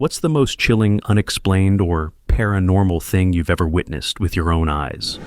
What's the most chilling, unexplained, or paranormal thing you've ever witnessed with your own eyes?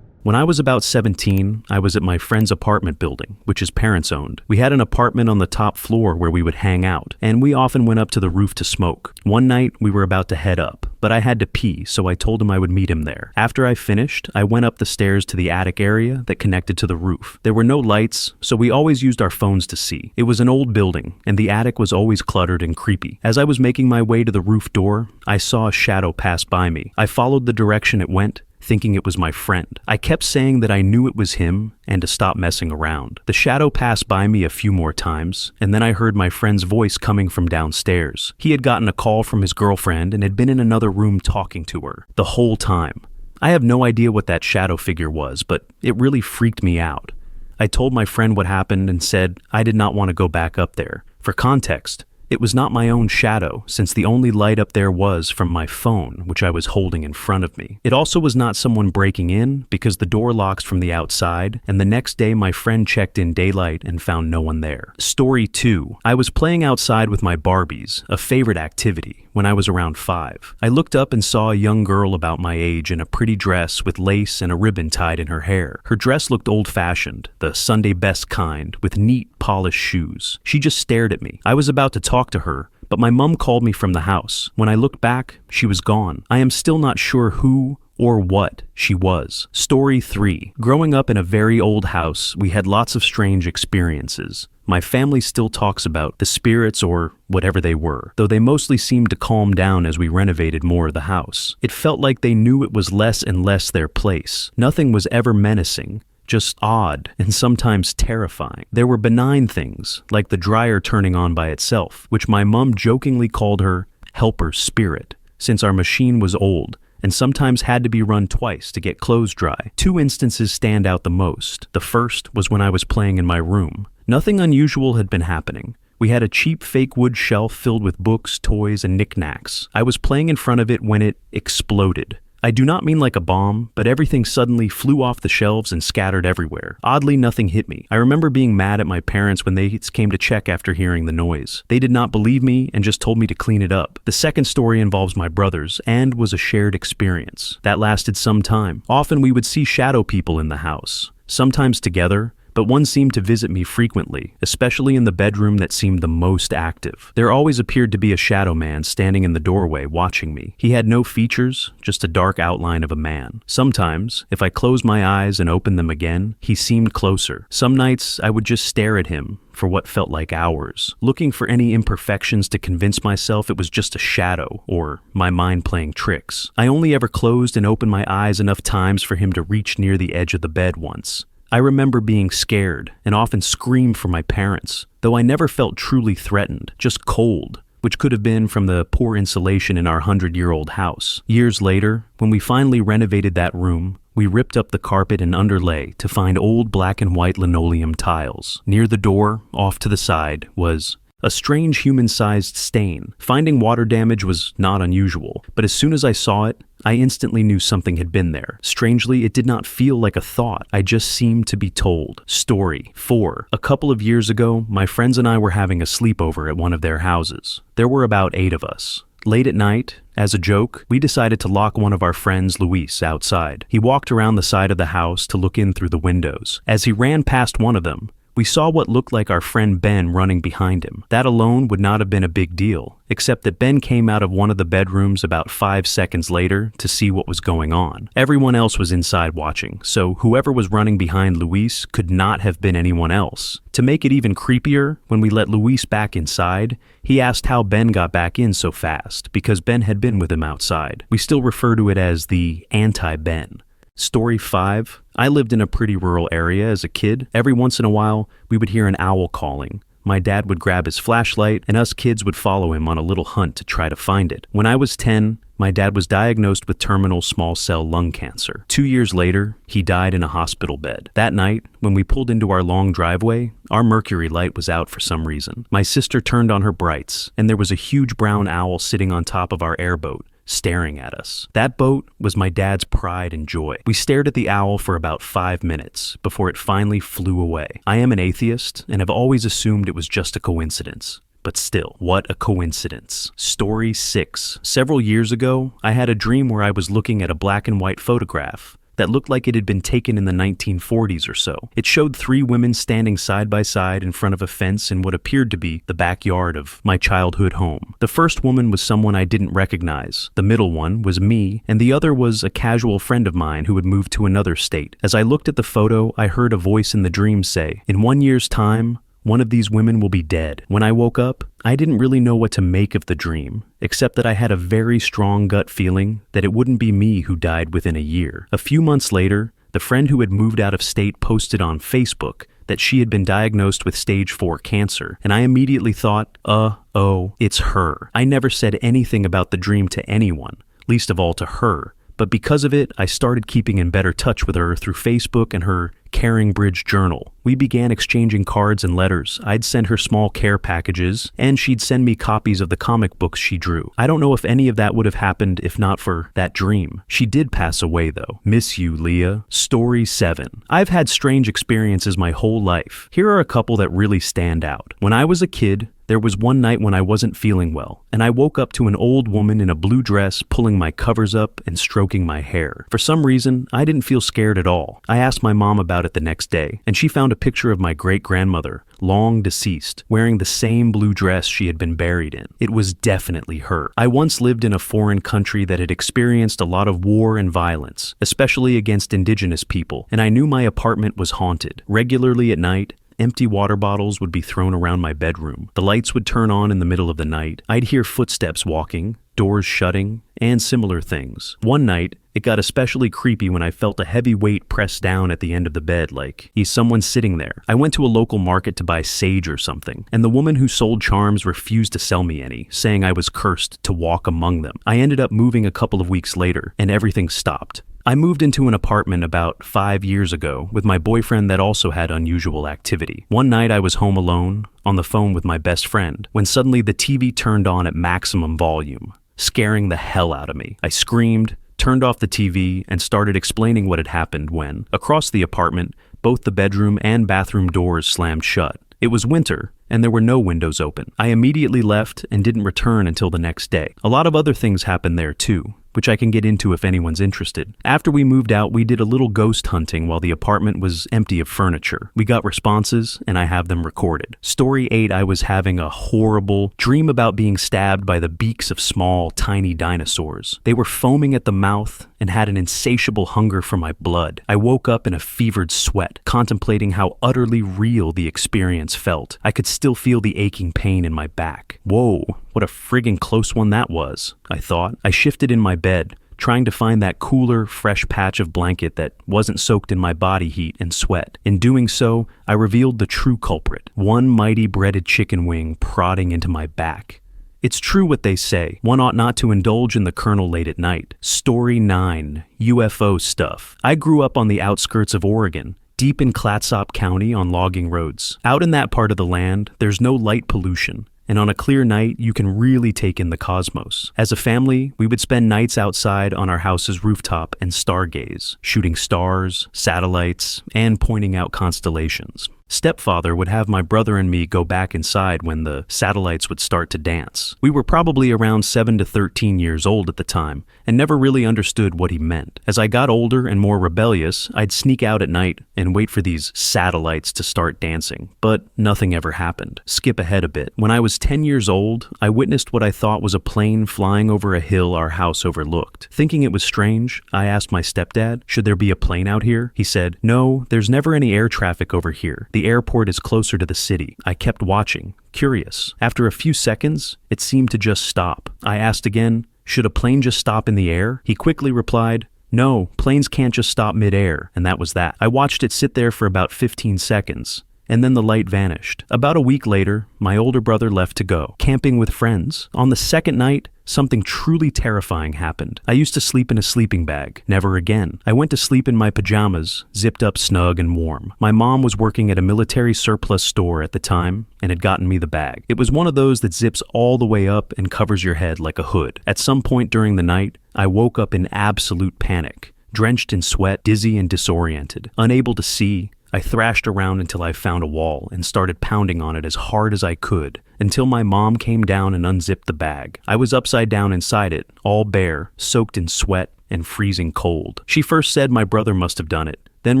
When I was about 17, I was at my friend's apartment building, which his parents owned. We had an apartment on the top floor where we would hang out, and we often went up to the roof to smoke. One night, we were about to head up, but I had to pee, so I told him I would meet him there. After I finished, I went up the stairs to the attic area that connected to the roof. There were no lights, so we always used our phones to see. It was an old building, and the attic was always cluttered and creepy. As I was making my way to the roof door, I saw a shadow pass by me. I followed the direction it went, thinking it was my friend. I kept saying that I knew it was him and to stop messing around. The shadow passed by me a few more times, and then I heard my friend's voice coming from downstairs. He had gotten a call from his girlfriend and had been in another room talking to her the whole time. I have no idea what that shadow figure was, but it really freaked me out. I told my friend what happened and said I did not want to go back up there. For context, it was not my own shadow, since the only light up there was from my phone, which I was holding in front of me. It also was not someone breaking in, because the door locks from the outside, and the next day my friend checked in daylight and found no one there. Story 2. I was playing outside with my Barbies, a favorite activity, when I was around 5. I looked up and saw a young girl about my age in a pretty dress with lace and a ribbon tied in her hair. Her dress looked old-fashioned, the Sunday best kind, with neat, polished shoes. She just stared at me. I was about to talk to her, but my mom called me from the house. When I looked back, she was gone. I am still not sure who or what she was. Story 3. Growing up in a very old house, we had lots of strange experiences. My family still talks about the spirits or whatever they were, though they mostly seemed to calm down as we renovated more of the house. It felt like they knew it was less and less their place. Nothing was ever menacing, just odd and sometimes terrifying. There were benign things, like the dryer turning on by itself, which my mom jokingly called her helper spirit, since our machine was old and sometimes had to be run twice to get clothes dry. 2 instances stand out the most. The first was when I was playing in my room. Nothing unusual had been happening. We had a cheap fake wood shelf filled with books, toys, and knickknacks. I was playing in front of it when it exploded. I do not mean like a bomb, but everything suddenly flew off the shelves and scattered everywhere. Oddly, nothing hit me. I remember being mad at my parents when they came to check after hearing the noise. They did not believe me and just told me to clean it up. The second story involves my brothers and was a shared experience. That lasted some time. Often we would see shadow people in the house, sometimes together, but one seemed to visit me frequently, especially in the bedroom that seemed the most active. There always appeared to be a shadow man standing in the doorway watching me. He had no features, just a dark outline of a man. Sometimes, if I closed my eyes and opened them again, he seemed closer. Some nights, I would just stare at him for what felt like hours, looking for any imperfections to convince myself it was just a shadow or my mind playing tricks. I only ever closed and opened my eyes enough times for him to reach near the edge of the bed once. I remember being scared and often screamed for my parents, though I never felt truly threatened, just cold, which could have been from the poor insulation in our 100-year-old house. Years later, when we finally renovated that room, we ripped up the carpet and underlay to find old black and white linoleum tiles. Near the door, off to the side, was a strange human-sized stain. Finding water damage was not unusual, but as soon as I saw it, I instantly knew something had been there. Strangely, it did not feel like a thought. I just seemed to be told. Story 4. A couple of years ago, my friends and I were having a sleepover at one of their houses. There were about 8 of us. Late at night, as a joke, we decided to lock one of our friends, Luis, outside. He walked around the side of the house to look in through the windows. As he ran past one of them, we saw what looked like our friend Ben running behind him. That alone would not have been a big deal, except that Ben came out of one of the bedrooms about 5 seconds later to see what was going on. Everyone else was inside watching, so whoever was running behind Luis could not have been anyone else. To make it even creepier, when we let Luis back inside, he asked how Ben got back in so fast, because Ben had been with him outside. We still refer to it as the anti-Ben. Story 5. I lived in a pretty rural area as a kid. Every once in a while, we would hear an owl calling. My dad would grab his flashlight, and us kids would follow him on a little hunt to try to find it. When I was 10, my dad was diagnosed with terminal small cell lung cancer. 2 years later, he died in a hospital bed. That night, when we pulled into our long driveway, our mercury light was out for some reason. My sister turned on her brights, and there was a huge brown owl sitting on top of our airboat, staring at us. That boat was my dad's pride and joy. We stared at the owl for about 5 minutes before it finally flew away. I am an atheist and have always assumed it was just a coincidence. but still, what a coincidence. Story 6. Several years ago, I had a dream where I was looking at a black and white photograph that looked like it had been taken in the 1940s or so. It showed 3 women standing side by side in front of a fence in what appeared to be the backyard of my childhood home. The first woman was someone I didn't recognize. The middle one was me, and the other was a casual friend of mine who had moved to another state. As I looked at the photo, I heard a voice in the dream say, "In 1 year's time, one of these women will be dead." When I woke up, I didn't really know what to make of the dream, except that I had a very strong gut feeling that it wouldn't be me who died within a year. A few months later, the friend who had moved out of state posted on Facebook that she had been diagnosed with stage 4 cancer, and I immediately thought, oh, it's her. I never said anything about the dream to anyone, least of all to her. But because of it, I started keeping in better touch with her through Facebook and her Caring Bridge journal. We began exchanging cards and letters. I'd send her small care packages, and she'd send me copies of the comic books she drew. I don't know if any of that would have happened if not for that dream. She did pass away, though. Miss you, Leah. Story 7. I've had strange experiences my whole life. Here are a couple that really stand out. When I was a kid, there was one night when I wasn't feeling well, and I woke up to an old woman in a blue dress pulling my covers up and stroking my hair. For some reason, I didn't feel scared at all. I asked my mom about it the next day, and she found a picture of my great-grandmother, long deceased, wearing the same blue dress she had been buried in. It was definitely her. I once lived in a foreign country that had experienced a lot of war and violence, especially against indigenous people, and I knew my apartment was haunted. Regularly at night, empty water bottles would be thrown around my bedroom. The lights would turn on in the middle of the night. I'd hear footsteps walking, doors shutting, and similar things. One night, it got especially creepy when I felt a heavy weight pressed down at the end of the bed, like someone sitting there. I went to a local market to buy sage or something, and the woman who sold charms refused to sell me any, saying I was cursed to walk among them. I ended up moving a couple of weeks later, and everything stopped. I moved into an apartment about 5 years ago with my boyfriend that also had unusual activity. One night I was home alone, on the phone with my best friend, when suddenly the TV turned on at maximum volume, scaring the hell out of me. I screamed, turned off the TV, and started explaining what had happened when, across the apartment, both the bedroom and bathroom doors slammed shut. It was winter, and there were no windows open. I immediately left and didn't return until the next day. A lot of other things happened there too, which I can get into if anyone's interested. After we moved out, we did a little ghost hunting while the apartment was empty of furniture. We got responses, and I have them recorded. Story 8, I was having a horrible dream about being stabbed by the beaks of small, tiny dinosaurs. They were foaming at the mouth and had an insatiable hunger for my blood. I woke up in a fevered sweat, contemplating how utterly real the experience felt. I could still feel the aching pain in my back. Whoa, what a friggin' close one that was, I thought. I shifted in my bed, trying to find that cooler, fresh patch of blanket that wasn't soaked in my body heat and sweat. In doing so, I revealed the true culprit, one mighty breaded chicken wing prodding into my back. It's true what they say, one ought not to indulge in the kernel late at night. Story 9, UFO stuff. I grew up on the outskirts of Oregon, deep in Clatsop County on logging roads. Out in that part of the land, there's no light pollution, and on a clear night, you can really take in the cosmos. As a family, we would spend nights outside on our house's rooftop and stargaze, shooting stars, satellites, and pointing out constellations. Stepfather would have my brother and me go back inside when the satellites would start to dance. We were probably around 7 to 13 years old at the time, and never really understood what he meant. As I got older and more rebellious, I'd sneak out at night and wait for these satellites to start dancing, but nothing ever happened. Skip ahead a bit. When I was 10 years old, I witnessed what I thought was a plane flying over a hill our house overlooked. Thinking it was strange, I asked my stepdad, should there be a plane out here? He said, no, there's never any air traffic over here. The airport is closer to the city. I kept watching, curious. After a few seconds, it seemed to just stop. I asked again, should a plane just stop in the air? He quickly replied, no, planes can't just stop mid-air, and that was that. I watched it sit there for about 15 seconds, and then the light vanished. About a week later, my older brother left to go, camping with friends. On the second night, something truly terrifying happened. I used to sleep in a sleeping bag. Never again. I went to sleep in my pajamas, zipped up snug and warm. My mom was working at a military surplus store at the time and had gotten me the bag. It was one of those that zips all the way up and covers your head like a hood. At some point during the night, I woke up in absolute panic, drenched in sweat, dizzy and disoriented, unable to see, I thrashed around until I found a wall and started pounding on it as hard as I could, until my mom came down and unzipped the bag. I was upside down inside it, all bare, soaked in sweat and freezing cold. She first said my brother must have done it, then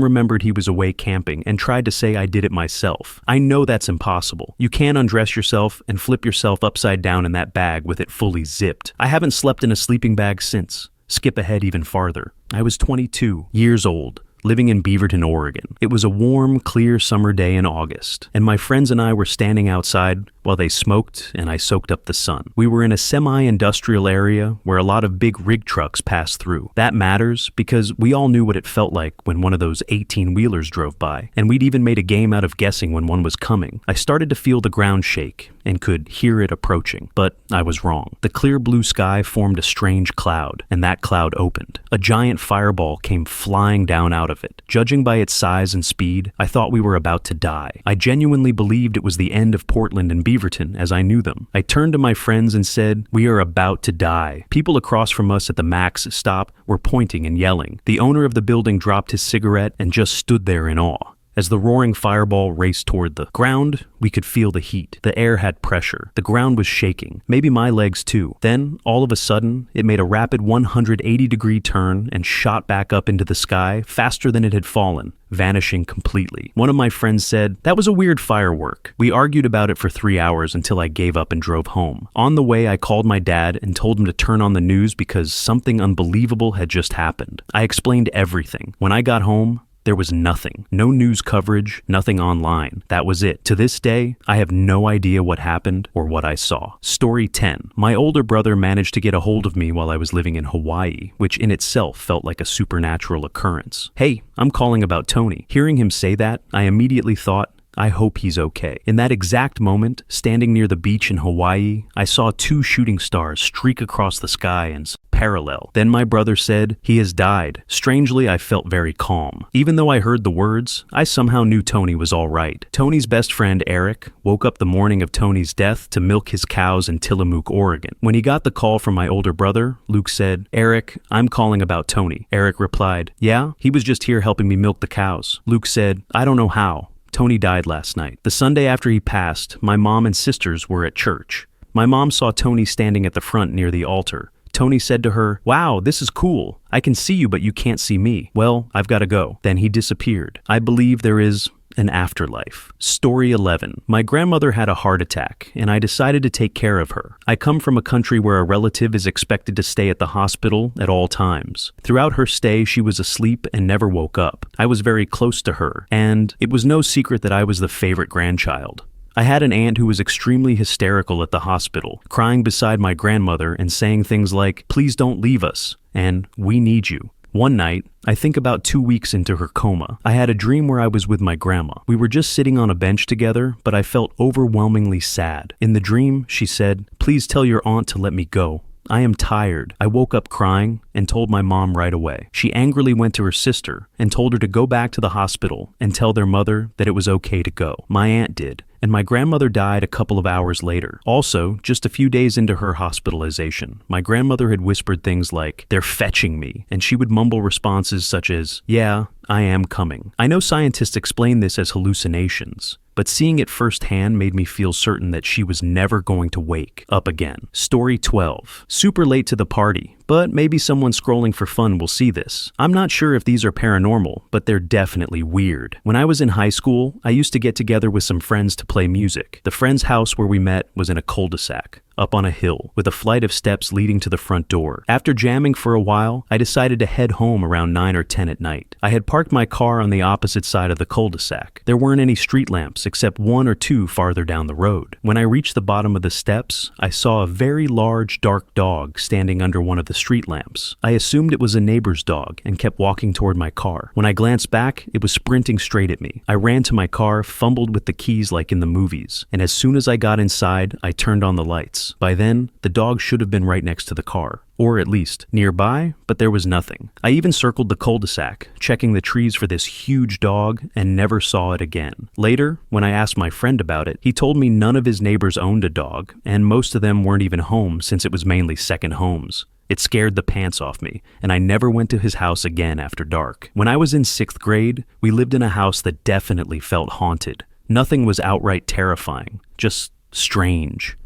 remembered he was away camping and tried to say I did it myself. I know that's impossible. You can't undress yourself and flip yourself upside down in that bag with it fully zipped. I haven't slept in a sleeping bag since. Skip ahead even farther. I was 22 years old, living in Beaverton, Oregon. It was a warm, clear summer day in August, and my friends and I were standing outside while they smoked and I soaked up the sun. We were in a semi-industrial area where a lot of big rig trucks passed through. That matters because we all knew what it felt like when one of those 18-wheelers drove by, and we'd even made a game out of guessing when one was coming. I started to feel the ground shake and could hear it approaching, but I was wrong. The clear blue sky formed a strange cloud, and that cloud opened. A giant fireball came flying down out of it. Judging by its size and speed, I thought we were about to die. I genuinely believed it was the end of Portland and Beaverton as I knew them. I turned to my friends and said, "We are about to die." People across from us at the Max stop were pointing and yelling. The owner of the building dropped his cigarette and just stood there in awe. As the roaring fireball raced toward the ground, we could feel the heat. The air had pressure. The ground was shaking. Maybe my legs too. Then, all of a sudden, it made a rapid 180-degree turn and shot back up into the sky faster than it had fallen, vanishing completely. One of my friends said, "That was a weird firework." We argued about it for 3 hours until I gave up and drove home. On the way, I called my dad and told him to turn on the news because something unbelievable had just happened. I explained everything. When I got home, there was nothing. No news coverage, nothing online. That was it. To this day, I have no idea what happened or what I saw. Story 10. My older brother managed to get a hold of me while I was living in Hawaii, which in itself felt like a supernatural occurrence. "Hey, I'm calling about Tony." Hearing him say that, I immediately thought, I hope he's okay. In that exact moment, standing near the beach in Hawaii, I saw 2 shooting stars streak across the sky and parallel. Then my brother said, "He has died." Strangely, I felt very calm. Even though I heard the words, I somehow knew Tony was all right. Tony's best friend, Eric, woke up the morning of Tony's death to milk his cows in Tillamook, Oregon. When he got the call from my older brother, Luke said, "Eric, I'm calling about Tony." Eric replied, "Yeah, he was just here helping me milk the cows." Luke said, "I don't know how. Tony died last night." The Sunday after he passed, my mom and sisters were at church. My mom saw Tony standing at the front near the altar. Tony said to her, "Wow, this is cool. I can see you, but you can't see me. Well, I've got to go." Then he disappeared. I believe there is an afterlife. Story 11. My grandmother had a heart attack, and I decided to take care of her. I come from a country where a relative is expected to stay at the hospital at all times. Throughout her stay, she was asleep and never woke up. I was very close to her, and it was no secret that I was the favorite grandchild. I had an aunt who was extremely hysterical at the hospital, crying beside my grandmother and saying things like, "Please don't leave us," and "We need you." One night, I think about 2 weeks into her coma, I had a dream where I was with my grandma. We were just sitting on a bench together, but I felt overwhelmingly sad. In the dream, she said, "Please tell your aunt to let me go. I am tired." I woke up crying and told my mom right away. She angrily went to her sister and told her to go back to the hospital and tell their mother that it was okay to go. My aunt did, and my grandmother died a couple of hours later. Also, just a few days into her hospitalization, my grandmother had whispered things like, "They're fetching me," and she would mumble responses such as, "Yeah, I am coming." I know scientists explain this as hallucinations, but seeing it firsthand made me feel certain that she was never going to wake up again. Story 12. Super late to the party, but maybe someone scrolling for fun will see this. I'm not sure if these are paranormal, but they're definitely weird. When I was in high school, I used to get together with some friends to play music. The friend's house where we met was in a cul-de-sac, up on a hill, with a flight of steps leading to the front door. After jamming for a while, I decided to head home around 9 or 10 at night. I had parked my car on the opposite side of the cul-de-sac. There weren't any street lamps except 1 or 2 farther down the road. When I reached the bottom of the steps, I saw a very large, dark dog standing under one of the street lamps. I assumed it was a neighbor's dog and kept walking toward my car. When I glanced back, it was sprinting straight at me. I ran to my car, fumbled with the keys like in the movies, and as soon as I got inside, I turned on the lights. By then, the dog should have been right next to the car, or at least nearby, but there was nothing. I even circled the cul-de-sac, checking the trees for this huge dog, and never saw it again. Later, when I asked my friend about it, he told me none of his neighbors owned a dog, and most of them weren't even home since it was mainly second homes. It scared the pants off me, and I never went to his house again after dark. When I was in 6th grade, we lived in a house that definitely felt haunted. Nothing was outright terrifying, just strange.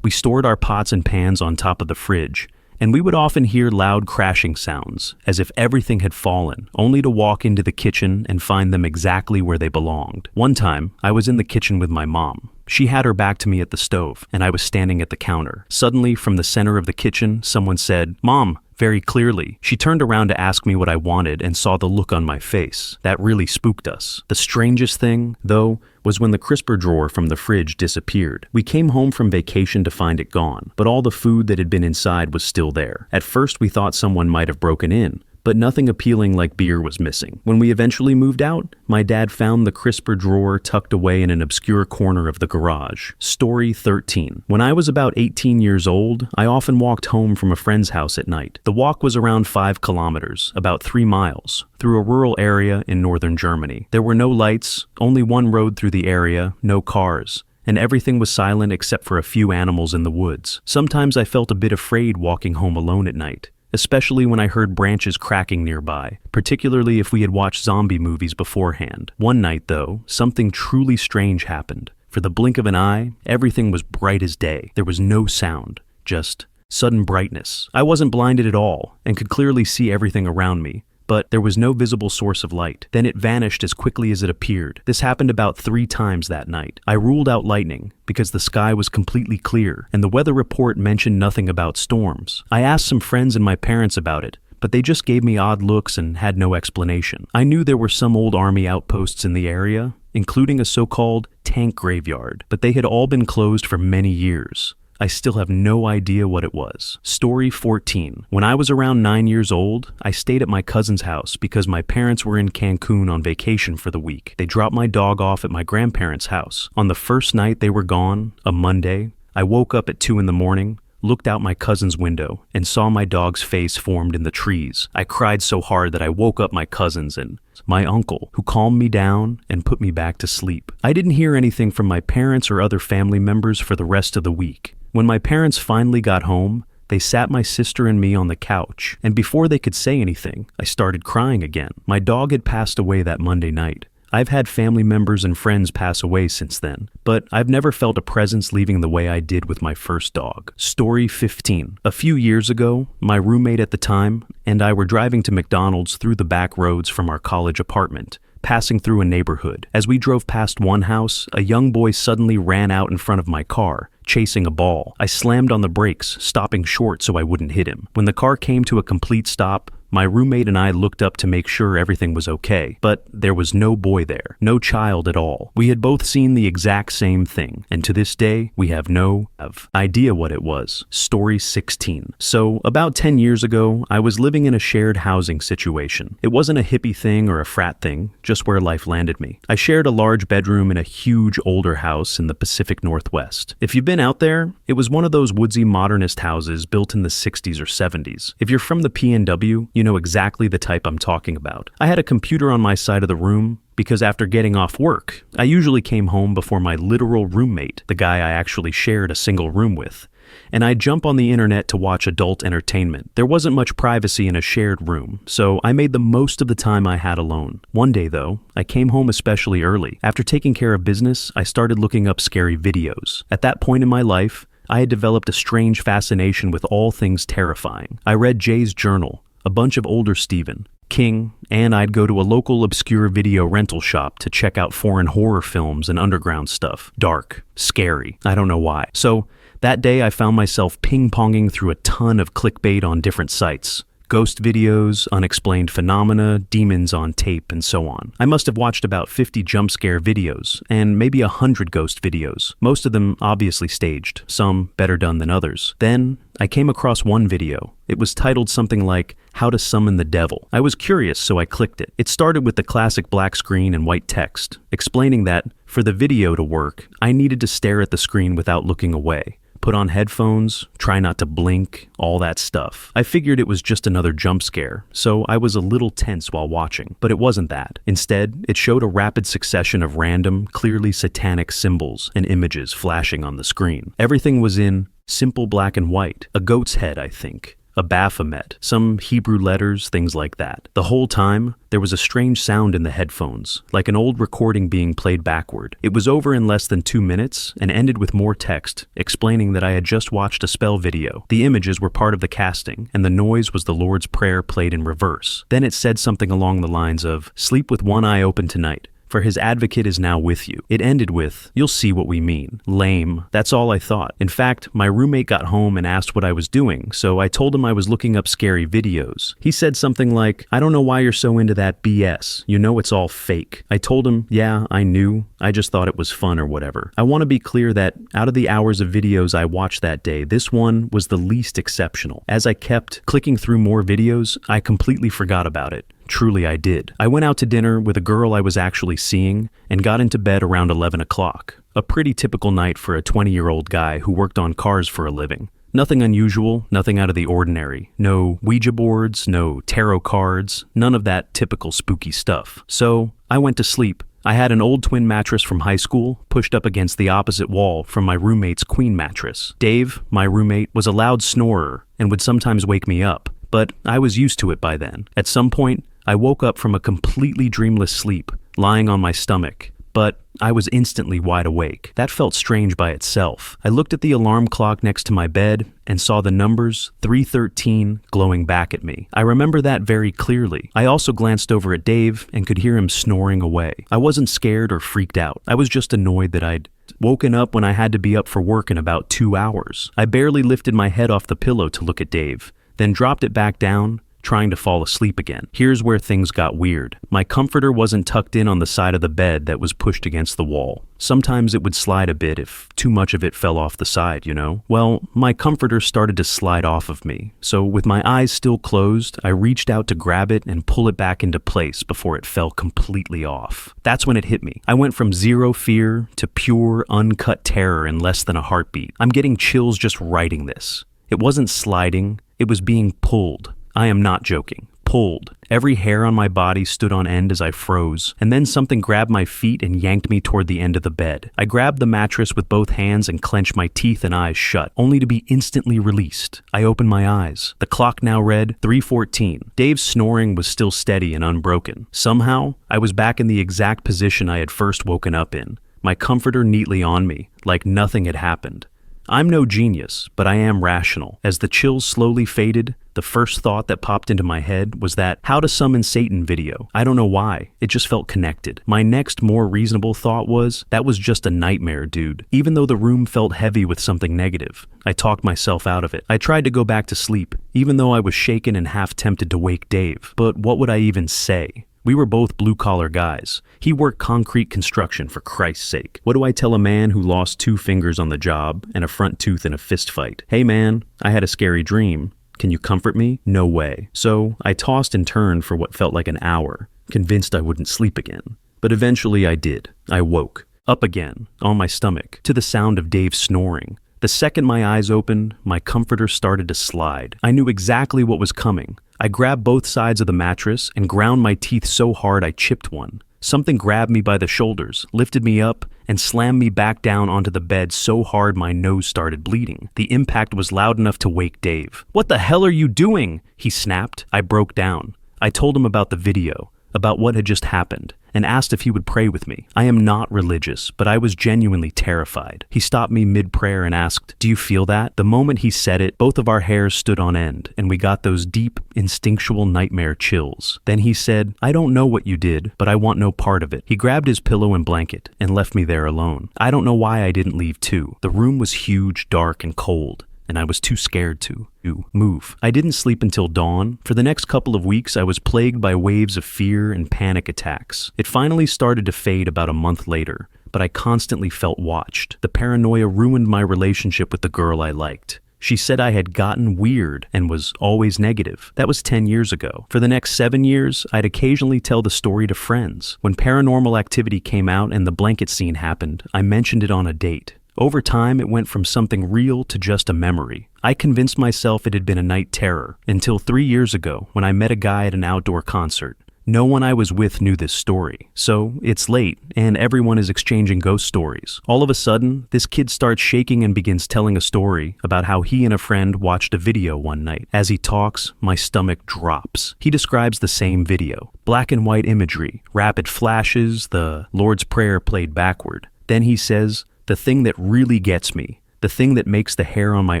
We stored our pots and pans on top of the fridge, and we would often hear loud crashing sounds, as if everything had fallen, only to walk into the kitchen and find them exactly where they belonged. One time, I was in the kitchen with my mom. She had her back to me at the stove, and I was standing at the counter. Suddenly, from the center of the kitchen, someone said, "Mom," very clearly. She turned around to ask me what I wanted and saw the look on my face. That really spooked us. The strangest thing, though, was when the crisper drawer from the fridge disappeared. We came home from vacation to find it gone, but all the food that had been inside was still there. At first, we thought someone might have broken in, but nothing appealing like beer was missing. When we eventually moved out, my dad found the crisper drawer tucked away in an obscure corner of the garage. Story 13. When I was about 18 years old, I often walked home from a friend's house at night. The walk was around 5 kilometers, about 3 miles, through a rural area in northern Germany. There were no lights, only one road through the area, no cars, and everything was silent except for a few animals in the woods. Sometimes I felt a bit afraid walking home alone at night, especially when I heard branches cracking nearby, particularly if we had watched zombie movies beforehand. One night, though, something truly strange happened. For the blink of an eye, everything was bright as day. There was no sound, just sudden brightness. I wasn't blinded at all and could clearly see everything around me, but there was no visible source of light. Then it vanished as quickly as it appeared. This happened about 3 times that night. I ruled out lightning because the sky was completely clear, and the weather report mentioned nothing about storms. I asked some friends and my parents about it, but they just gave me odd looks and had no explanation. I knew there were some old army outposts in the area, including a so-called tank graveyard, but they had all been closed for many years. I still have no idea what it was. Story 14. When I was around 9 years old, I stayed at my cousin's house because my parents were in Cancun on vacation for the week. They dropped my dog off at my grandparents' house. On the first night they were gone, a Monday, I woke up at 2 in the morning, looked out my cousin's window, and saw my dog's face formed in the trees. I cried so hard that I woke up my cousins and my uncle, who calmed me down and put me back to sleep. I didn't hear anything from my parents or other family members for the rest of the week. When my parents finally got home, they sat my sister and me on the couch, and before they could say anything, I started crying again. My dog had passed away that Monday night. I've had family members and friends pass away since then, but I've never felt a presence leaving the way I did with my first dog. Story 15. A few years ago, my roommate at the time and I were driving to McDonald's through the back roads from our college apartment, passing through a neighborhood. As we drove past one house, a young boy suddenly ran out in front of my car, chasing a ball. I slammed on the brakes, stopping short so I wouldn't hit him. When the car came to a complete stop, my roommate and I looked up to make sure everything was okay, but there was no boy there, no child at all. We had both seen the exact same thing, and to this day, we have no idea what it was. Story 16. So, about 10 years ago, I was living in a shared housing situation. It wasn't a hippie thing or a frat thing, just where life landed me. I shared a large bedroom in a huge older house in the Pacific Northwest. If you've been out there, it was one of those woodsy modernist houses built in the 60s or 70s. If you're from the PNW, you know exactly the type I'm talking about. I had a computer on my side of the room because after getting off work, I usually came home before my literal roommate, the guy I actually shared a single room with, and I'd jump on the internet to watch adult entertainment. There wasn't much privacy in a shared room, so I made the most of the time I had alone. One day, though, I came home especially early. After taking care of business, I started looking up scary videos. At that point in my life, I had developed a strange fascination with all things terrifying. I read Jay's journal, a bunch of older Stephen King, and I'd go to a local obscure video rental shop to check out foreign horror films and underground stuff. Dark, scary, I don't know why. So that day I found myself ping-ponging through a ton of clickbait on different sites. Ghost videos, unexplained phenomena, demons on tape, and so on. I must have watched about 50 jump scare videos, and maybe 100 ghost videos, most of them obviously staged, some better done than others. Then, I came across one video. It was titled something like, How to Summon the Devil. I was curious, so I clicked it. It started with the classic black screen and white text, explaining that, for the video to work, I needed to stare at the screen without looking away. Put on headphones, try not to blink, all that stuff. I figured it was just another jump scare, so I was a little tense while watching. But it wasn't that. Instead, it showed a rapid succession of random, clearly satanic symbols and images flashing on the screen. Everything was in simple black and white. A goat's head, I think. a Baphomet, some Hebrew letters, things like that. The whole time, there was a strange sound in the headphones, like an old recording being played backward. It was over in less than 2 minutes and ended with more text, explaining that I had just watched a spell video. The images were part of the casting, and the noise was the Lord's Prayer played in reverse. Then it said something along the lines of, "Sleep with one eye open tonight, for his advocate is now with you." It ended with, "You'll see what we mean." Lame. That's all I thought. In fact, my roommate got home and asked what I was doing, so I told him I was looking up scary videos. He said something like, "I don't know why you're so into that BS. You know it's all fake." I told him, yeah, I knew. I just thought it was fun or whatever. I want to be clear that out of the hours of videos I watched that day, this one was the least exceptional. As I kept clicking through more videos, I completely forgot about it. Truly, I did. I went out to dinner with a girl I was actually seeing and got into bed around 11 o'clock. A pretty typical night for a 20-year-old guy who worked on cars for a living. Nothing unusual, nothing out of the ordinary. No Ouija boards, no tarot cards, none of that typical spooky stuff. So, I went to sleep. I had an old twin mattress from high school pushed up against the opposite wall from my roommate's queen mattress. Dave, my roommate, was a loud snorer and would sometimes wake me up, but I was used to it by then. At some point, I woke up from a completely dreamless sleep, lying on my stomach, but I was instantly wide awake. That felt strange by itself. I looked at the alarm clock next to my bed and saw the numbers 313 glowing back at me. I remember that very clearly. I also glanced over at Dave and could hear him snoring away. I wasn't scared or freaked out. I was just annoyed that I'd woken up when I had to be up for work in about 2 hours. I barely lifted my head off the pillow to look at Dave, then dropped it back down, trying to fall asleep again. Here's where things got weird. My comforter wasn't tucked in on the side of the bed that was pushed against the wall. Sometimes it would slide a bit if too much of it fell off the side, you know? Well, my comforter started to slide off of me, so with my eyes still closed, I reached out to grab it and pull it back into place before it fell completely off. That's when it hit me. I went from zero fear to pure, uncut terror in less than a heartbeat. I'm getting chills just writing this. It wasn't sliding, it was being pulled. I am not joking. Pulled. Every hair on my body stood on end as I froze, and then something grabbed my feet and yanked me toward the end of the bed. I grabbed the mattress with both hands and clenched my teeth and eyes shut, only to be instantly released. I opened my eyes. The clock now read 3:14. Dave's snoring was still steady and unbroken. Somehow, I was back in the exact position I had first woken up in, my comforter neatly on me, like nothing had happened. I'm no genius, but I am rational. As the chills slowly faded, the first thought that popped into my head was that How to Summon Satan video. I don't know why, it just felt connected. My next more reasonable thought was, that was just a nightmare, dude. Even though the room felt heavy with something negative, I talked myself out of it. I tried to go back to sleep, even though I was shaken and half tempted to wake Dave. But what would I even say? We were both blue-collar guys. He worked concrete construction, for Christ's sake. What do I tell a man who lost 2 fingers on the job and a front tooth in a fist fight? Hey man, I had a scary dream. Can you comfort me? No way. So I tossed and turned for what felt like an hour, convinced I wouldn't sleep again. But eventually I did. I woke. Up again, on my stomach, to the sound of Dave snoring. The second my eyes opened, my comforter started to slide. I knew exactly what was coming. I grabbed both sides of the mattress and ground my teeth so hard I chipped one. Something grabbed me by the shoulders, lifted me up, and slammed me back down onto the bed so hard my nose started bleeding. The impact was loud enough to wake Dave. "What the hell are you doing?" he snapped. I broke down. I told him about the video, about what had just happened, and asked if he would pray with me. I am not religious, but I was genuinely terrified. He stopped me mid-prayer and asked, "Do you feel that?" The moment he said it, both of our hairs stood on end, and we got those deep, instinctual nightmare chills. Then he said, "I don't know what you did, but I want no part of it." He grabbed his pillow and blanket and left me there alone. I don't know why I didn't leave too. The room was huge, dark, and cold, and I was too scared to move. I didn't sleep until dawn. For the next couple of weeks, I was plagued by waves of fear and panic attacks. It finally started to fade about a month later, but I constantly felt watched. The paranoia ruined my relationship with the girl I liked. She said I had gotten weird and was always negative. That was 10 years ago. For the next 7 years, I'd occasionally tell the story to friends. When Paranormal Activity came out and the blanket scene happened, I mentioned it on a date. Over time, it went from something real to just a memory. I convinced myself it had been a night terror, until 3 years ago when I met a guy at an outdoor concert. No one I was with knew this story. So it's late, and everyone is exchanging ghost stories. All of a sudden, this kid starts shaking and begins telling a story about how he and a friend watched a video one night. As he talks, my stomach drops. He describes the same video. Black and white imagery, rapid flashes, the Lord's Prayer played backward. Then he says, "The thing that really gets me, the thing that makes the hair on my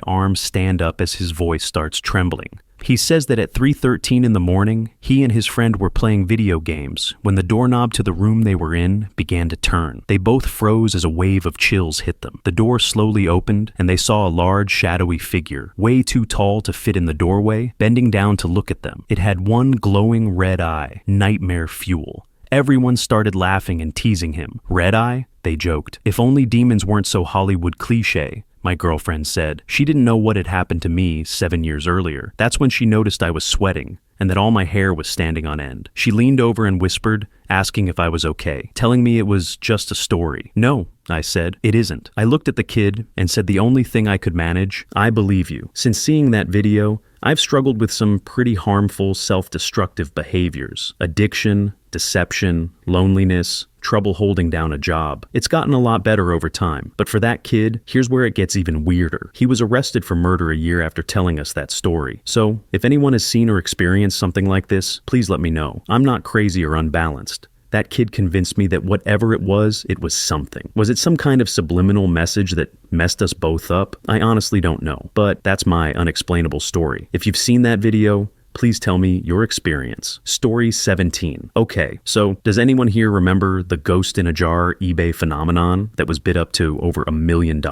arms stand up as his voice starts trembling." He says that at 3:13 in the morning, he and his friend were playing video games when the doorknob to the room they were in began to turn. They both froze as a wave of chills hit them. The door slowly opened, and they saw a large, shadowy figure, way too tall to fit in the doorway, bending down to look at them. It had one glowing red eye, nightmare fuel. Everyone started laughing and teasing him. "Red eye?" they joked. "If only demons weren't so Hollywood cliché," my girlfriend said. She didn't know what had happened to me 7 years earlier. That's when she noticed I was sweating and that all my hair was standing on end. She leaned over and whispered, asking if I was okay, telling me it was just a story. "No," I said, "it isn't." I looked at the kid and said the only thing I could manage, "I believe you." Since seeing that video, I've struggled with some pretty harmful self-destructive behaviors. Addiction, deception, loneliness, trouble holding down a job. It's gotten a lot better over time. But for that kid, here's where it gets even weirder. He was arrested for murder a year after telling us that story. So, if anyone has seen or experienced something like this, please let me know. I'm not crazy or unbalanced. That kid convinced me that whatever it was something. Was it some kind of subliminal message that messed us both up? I honestly don't know, but that's my unexplainable story. If you've seen that video, please tell me your experience. Story 17. Okay, so does anyone here remember the ghost in a jar eBay phenomenon that was bid up to over $1 million?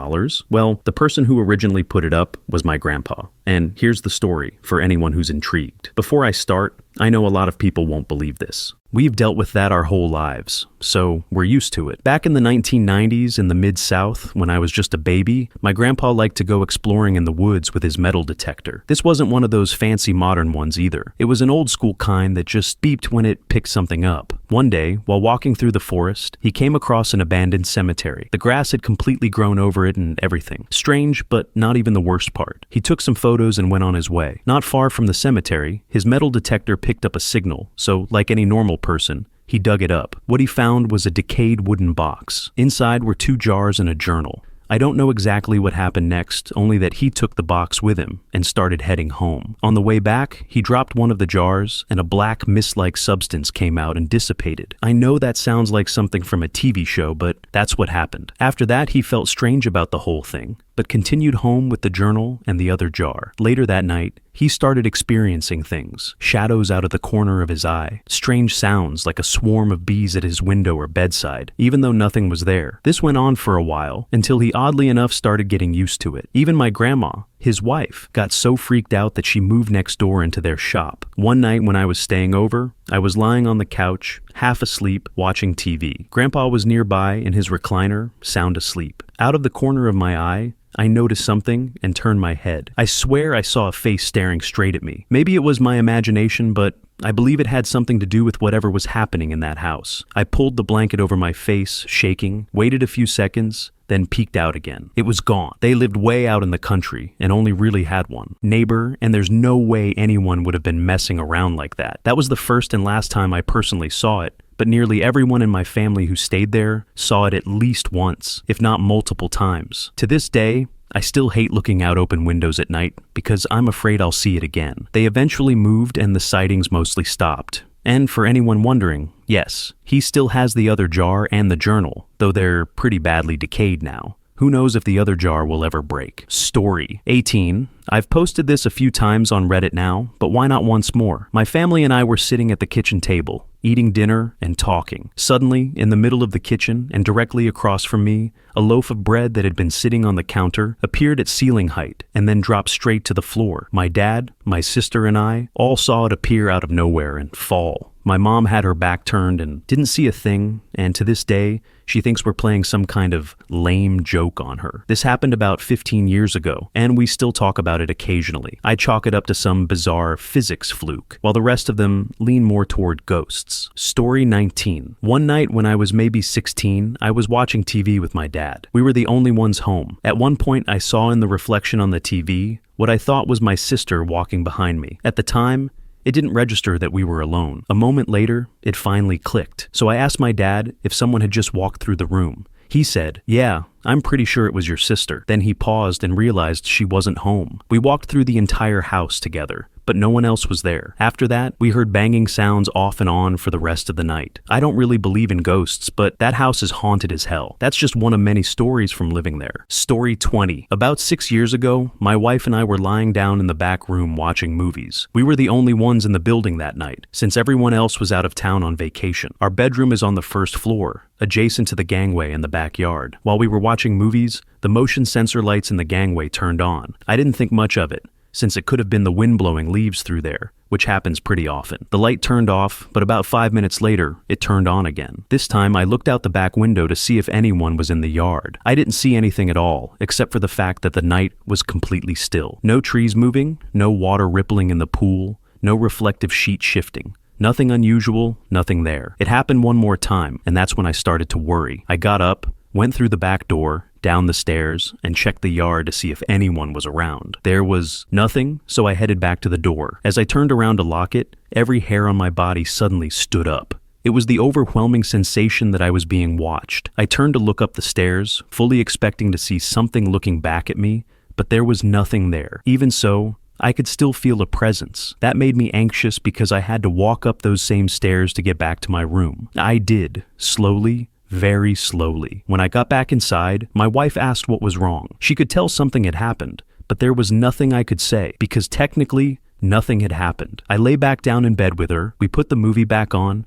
Well, the person who originally put it up was my grandpa. And here's the story for anyone who's intrigued. Before I start, I know a lot of people won't believe this. We've dealt with that our whole lives, so we're used to it. Back in the 1990s in the Mid-South, when I was just a baby, my grandpa liked to go exploring in the woods with his metal detector. This wasn't one of those fancy modern ones either. It was an old school kind that just beeped when it picked something up. One day, while walking through the forest, he came across an abandoned cemetery. The grass had completely grown over it and everything. Strange, but not even the worst part. He took some photos and went on his way. Not far from the cemetery, his metal detector picked up a signal, so like any normal person, he dug it up. What he found was a decayed wooden box. Inside were 2 jars and a journal. I don't know exactly what happened next, only that he took the box with him and started heading home. On the way back, he dropped one of the jars and a black mist-like substance came out and dissipated. I know that sounds like something from a TV show, but that's what happened. After that, he felt strange about the whole thing, but continued home with the journal and the other jar. Later that night, he started experiencing things. Shadows out of the corner of his eye. Strange sounds like a swarm of bees at his window or bedside, even though nothing was there. This went on for a while, until he oddly enough started getting used to it. Even my grandma, his wife, got so freaked out that she moved next door into their shop. One night when I was staying over, I was lying on the couch, half asleep, watching TV. Grandpa was nearby in his recliner, sound asleep. Out of the corner of my eye, I noticed something and turned my head. I swear I saw a face staring straight at me. Maybe it was my imagination, but I believe it had something to do with whatever was happening in that house. I pulled the blanket over my face, shaking, waited a few seconds, then peeked out again. It was gone. They lived way out in the country and only really had one neighbor, and there's no way anyone would have been messing around like that. That was the first and last time I personally saw it, but nearly everyone in my family who stayed there saw it at least once, if not multiple times. To this day, I still hate looking out open windows at night because I'm afraid I'll see it again. They eventually moved and the sightings mostly stopped. And for anyone wondering, yes, he still has the other jar and the journal, though they're pretty badly decayed now. Who knows if the other jar will ever break. Story 18. I've posted this a few times on Reddit now, but why not once more? My family and I were sitting at the kitchen table, eating dinner and talking. Suddenly, in the middle of the kitchen and directly across from me, a loaf of bread that had been sitting on the counter appeared at ceiling height and then dropped straight to the floor. My dad, my sister, and I all saw it appear out of nowhere and fall. My mom had her back turned and didn't see a thing, and to this day, she thinks we're playing some kind of lame joke on her. This happened about 15 years ago, and we still talk about it occasionally. I chalk it up to some bizarre physics fluke, while the rest of them lean more toward ghosts. Story 19. One night when I was maybe 16, I was watching TV with my dad. We were the only ones home. At one point, I saw in the reflection on the TV what I thought was my sister walking behind me. At the time, It didn't register that we were alone. A moment later, it finally clicked. So I asked my dad if someone had just walked through the room. He said, "Yeah, I'm pretty sure it was your sister." Then he paused and realized she wasn't home. We walked through the entire house together, but no one else was there. After that, we heard banging sounds off and on for the rest of the night. I don't really believe in ghosts, but that house is haunted as hell. That's just one of many stories from living there. Story 20. About 6 years ago, my wife and I were lying down in the back room watching movies. We were the only ones in the building that night, since everyone else was out of town on vacation. Our bedroom is on the first floor, adjacent to the gangway in the backyard. While we were watching movies, the motion sensor lights in the gangway turned on. I didn't think much of it, since it could have been the wind blowing leaves through there, which happens pretty often. The light turned off, but about 5 minutes later, it turned on again. This time, I looked out the back window to see if anyone was in the yard. I didn't see anything at all, except for the fact that the night was completely still. No trees moving, no water rippling in the pool, no reflective sheet shifting. Nothing unusual, nothing there. It happened one more time, and that's when I started to worry. I got up, went through the back door, down the stairs, and checked the yard to see if anyone was around. There was nothing, so I headed back to the door. As I turned around to lock it, every hair on my body suddenly stood up. It was the overwhelming sensation that I was being watched. I turned to look up the stairs, fully expecting to see something looking back at me, but there was nothing there. Even so, I could still feel a presence. That made me anxious because I had to walk up those same stairs to get back to my room. I did, slowly, very slowly. When I got back inside, my wife asked what was wrong. She could tell something had happened, but there was nothing I could say because technically, nothing had happened. I lay back down in bed with her, we put the movie back on,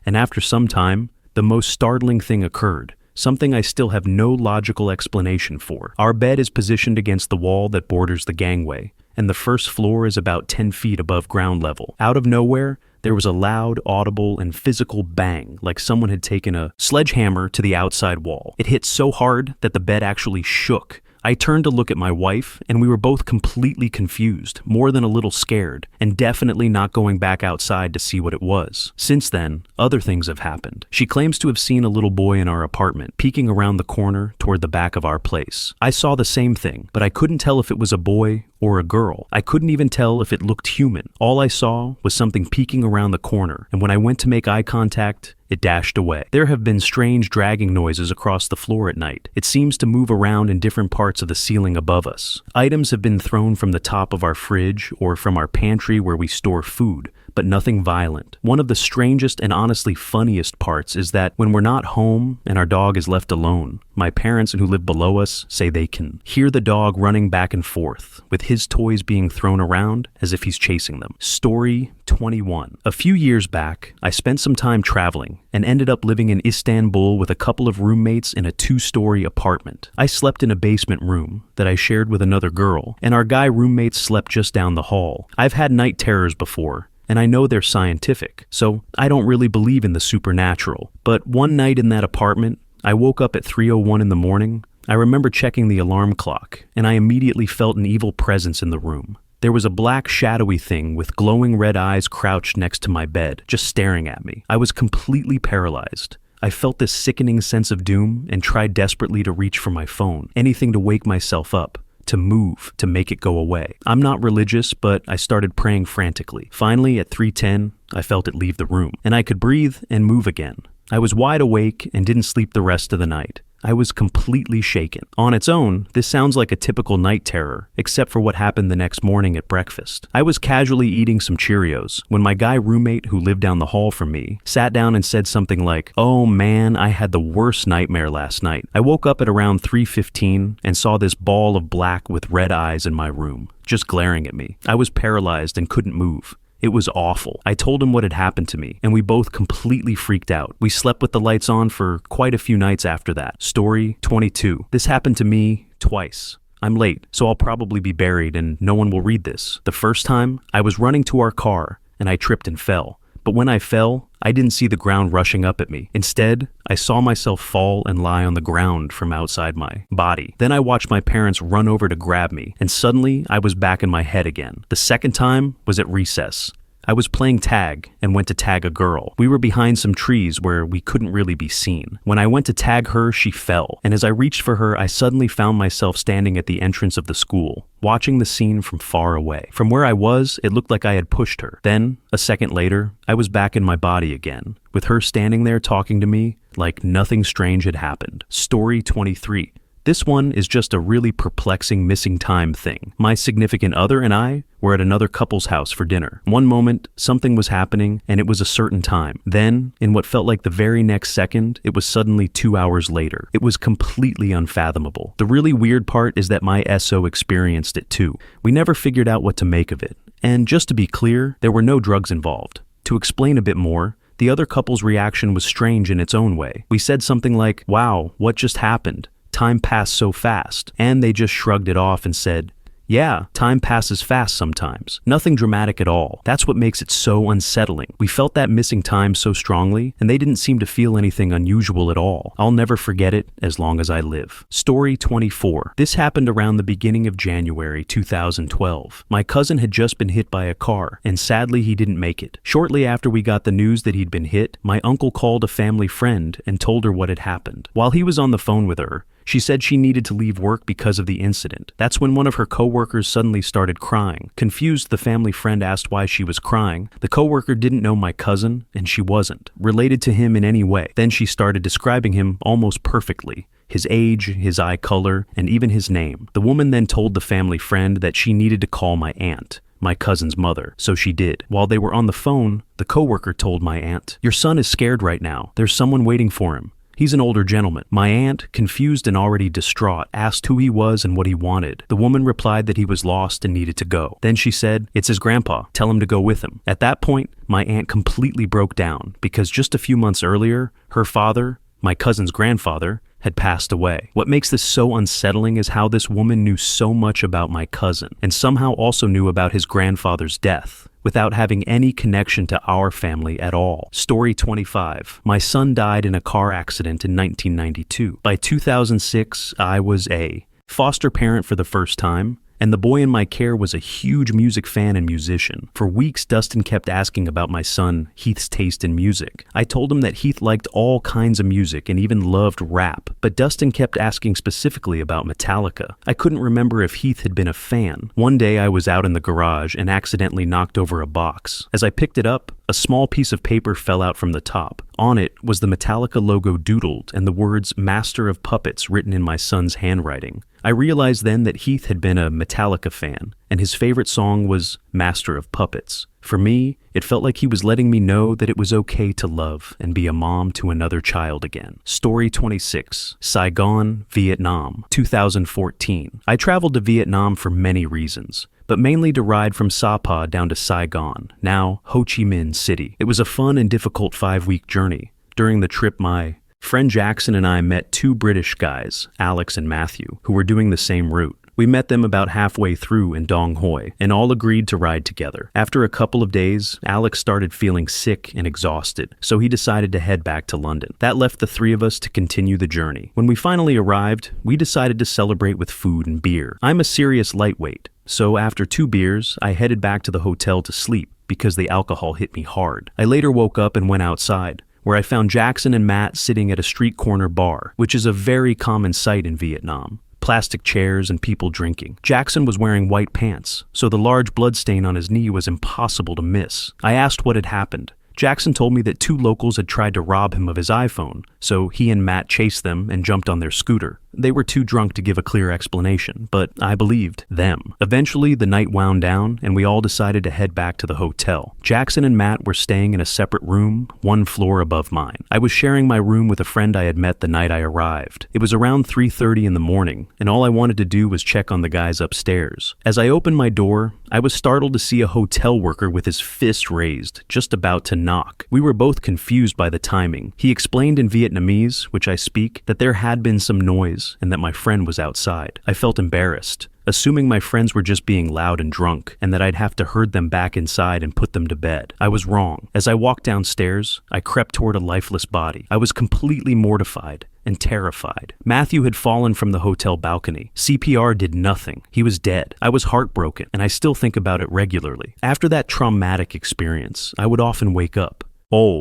and after some time, the most startling thing occurred. Something I still have no logical explanation for. Our bed is positioned against the wall that borders the gangway, and the first floor is about 10 feet above ground level. Out of nowhere, there was a loud, audible, and physical bang, like someone had taken a sledgehammer to the outside wall. It hit so hard that the bed actually shook. I turned to look at my wife, and we were both completely confused, more than a little scared, and definitely not going back outside to see what it was. Since then, other things have happened. She claims to have seen a little boy in our apartment, peeking around the corner toward the back of our place. I saw the same thing, but I couldn't tell if it was a boy or a girl. I couldn't even tell if it looked human. All I saw was something peeking around the corner, and when I went to make eye contact, it dashed away. There have been strange dragging noises across the floor at night. It seems to move around in different parts of the ceiling above us. Items have been thrown from the top of our fridge or from our pantry where we store food, but nothing violent. One of the strangest and honestly funniest parts is that when we're not home and our dog is left alone, my parents who live below us say they can hear the dog running back and forth, with his toys being thrown around as if he's chasing them. Story 21. A few years back, I spent some time traveling and ended up living in Istanbul with a couple of roommates in a 2-story apartment. I slept in a basement room that I shared with another girl, and our guy roommates slept just down the hall. I've had night terrors before, and I know they're scientific, so I don't really believe in the supernatural. But one night in that apartment, I woke up at 3:01 in the morning. I remember checking the alarm clock, and I immediately felt an evil presence in the room. There was a black shadowy thing with glowing red eyes crouched next to my bed, just staring at me. I was completely paralyzed. I felt this sickening sense of doom and tried desperately to reach for my phone, anything to wake myself up, to move, to make it go away. I'm not religious, but I started praying frantically. Finally, at 3:10, I felt it leave the room, and I could breathe and move again. I was wide awake and didn't sleep the rest of the night. I was completely shaken. On its own, this sounds like a typical night terror, except for what happened the next morning at breakfast. I was casually eating some Cheerios when my guy roommate who lived down the hall from me sat down and said something like, "Oh man, I had the worst nightmare last night." I woke up at around 3:15 and saw this ball of black with red eyes in my room, just glaring at me. I was paralyzed and couldn't move. It was awful. I told him what had happened to me, and we both completely freaked out. We slept with the lights on for quite a few nights after that. Story 22. This happened to me twice. I'm late, so I'll probably be buried and no one will read this. The first time, I was running to our car, and I tripped and fell. But when I fell, I didn't see the ground rushing up at me. Instead, I saw myself fall and lie on the ground from outside my body. Then I watched my parents run over to grab me, and suddenly I was back in my head again. The second time was at recess. I was playing tag and went to tag a girl. We were behind some trees where we couldn't really be seen. When I went to tag her, she fell, and as I reached for her, I suddenly found myself standing at the entrance of the school, watching the scene from far away. From where I was, it looked like I had pushed her. Then, a second later, I was back in my body again, with her standing there talking to me like nothing strange had happened. Story 23. This one is just a really perplexing missing time thing. My significant other and I were at another couple's house for dinner. One moment, something was happening, and it was a certain time. Then, in what felt like the very next second, it was suddenly 2 hours later. It was completely unfathomable. The really weird part is that my SO experienced it too. We never figured out what to make of it. And just to be clear, there were no drugs involved. To explain a bit more, the other couple's reaction was strange in its own way. We said something like, "Wow, what just happened? Time passed so fast." And they just shrugged it off and said, "Yeah, time passes fast sometimes." Nothing dramatic at all. That's what makes it so unsettling. We felt that missing time so strongly, and they didn't seem to feel anything unusual at all. I'll never forget it as long as I live. Story 24. This happened around the beginning of January 2012. My cousin had just been hit by a car, and sadly he didn't make it. Shortly after we got the news that he'd been hit, my uncle called a family friend and told her what had happened. While he was on the phone with her, she said she needed to leave work because of the incident. That's when one of her coworkers suddenly started crying. Confused, the family friend asked why she was crying. The coworker didn't know my cousin, and she wasn't related to him in any way. Then she started describing him almost perfectly. His age, his eye color, and even his name. The woman then told the family friend that she needed to call my aunt, my cousin's mother, so she did. While they were on the phone, the coworker told my aunt, "Your son is scared right now. There's someone waiting for him. He's an older gentleman." My aunt, confused and already distraught, asked who he was and what he wanted. The woman replied that he was lost and needed to go. Then she said, "It's his grandpa. Tell him to go with him." At that point, my aunt completely broke down because just a few months earlier, her father, my cousin's grandfather, had passed away. What makes this so unsettling is how this woman knew so much about my cousin and somehow also knew about his grandfather's death, without having any connection to our family at all. Story 25. My son died in a car accident in 1992. By 2006, I was a foster parent for the first time, and the boy in my care was a huge music fan and musician. For weeks, Dustin kept asking about my son, Heath's taste in music. I told him that Heath liked all kinds of music and even loved rap, but Dustin kept asking specifically about Metallica. I couldn't remember if Heath had been a fan. One day I was out in the garage and accidentally knocked over a box. As I picked it up, a small piece of paper fell out from the top. On it was the Metallica logo doodled and the words "Master of Puppets" written in my son's handwriting. I realized then that Heath had been a Metallica fan, and his favorite song was Master of Puppets. For me, it felt like he was letting me know that it was okay to love and be a mom to another child again. Story 26. Saigon, Vietnam, 2014. I traveled to Vietnam for many reasons, but mainly to ride from Sapa down to Saigon, now Ho Chi Minh City. It was a fun and difficult 5-week journey. During the trip, my friend Jackson and I met 2 British guys, Alex and Matthew, who were doing the same route. We met them about halfway through in Dong Hoi, and all agreed to ride together. After a couple of days, Alex started feeling sick and exhausted, so he decided to head back to London. That left the 3 of us to continue the journey. When we finally arrived, we decided to celebrate with food and beer. I'm a serious lightweight, so after 2 beers, I headed back to the hotel to sleep because the alcohol hit me hard. I later woke up and went outside, where I found Jackson and Matt sitting at a street corner bar, which is a very common sight in Vietnam. Plastic chairs and people drinking. Jackson was wearing white pants, so the large bloodstain on his knee was impossible to miss. I asked what had happened. Jackson told me that 2 locals had tried to rob him of his iPhone, so he and Matt chased them and jumped on their scooter. They were too drunk to give a clear explanation, but I believed them. Eventually, the night wound down, and we all decided to head back to the hotel. Jackson and Matt were staying in a separate room, 1 floor above mine. I was sharing my room with a friend I had met the night I arrived. It was around 3:30 in the morning, and all I wanted to do was check on the guys upstairs. As I opened my door, I was startled to see a hotel worker with his fist raised, just about to knock. We were both confused by the timing. He explained in Vietnamese, which I speak, that there had been some noise, darkness and that my friend was outside. I felt embarrassed, assuming my friends were just being loud and drunk and that I'd have to herd them back inside and put them to bed. I was wrong. As I walked downstairs, I crept toward a lifeless body. I was completely mortified and terrified. Matthew had fallen from the hotel balcony. CPR did nothing. He was dead. I was heartbroken, and I still think about it regularly. After that traumatic experience, I would often wake up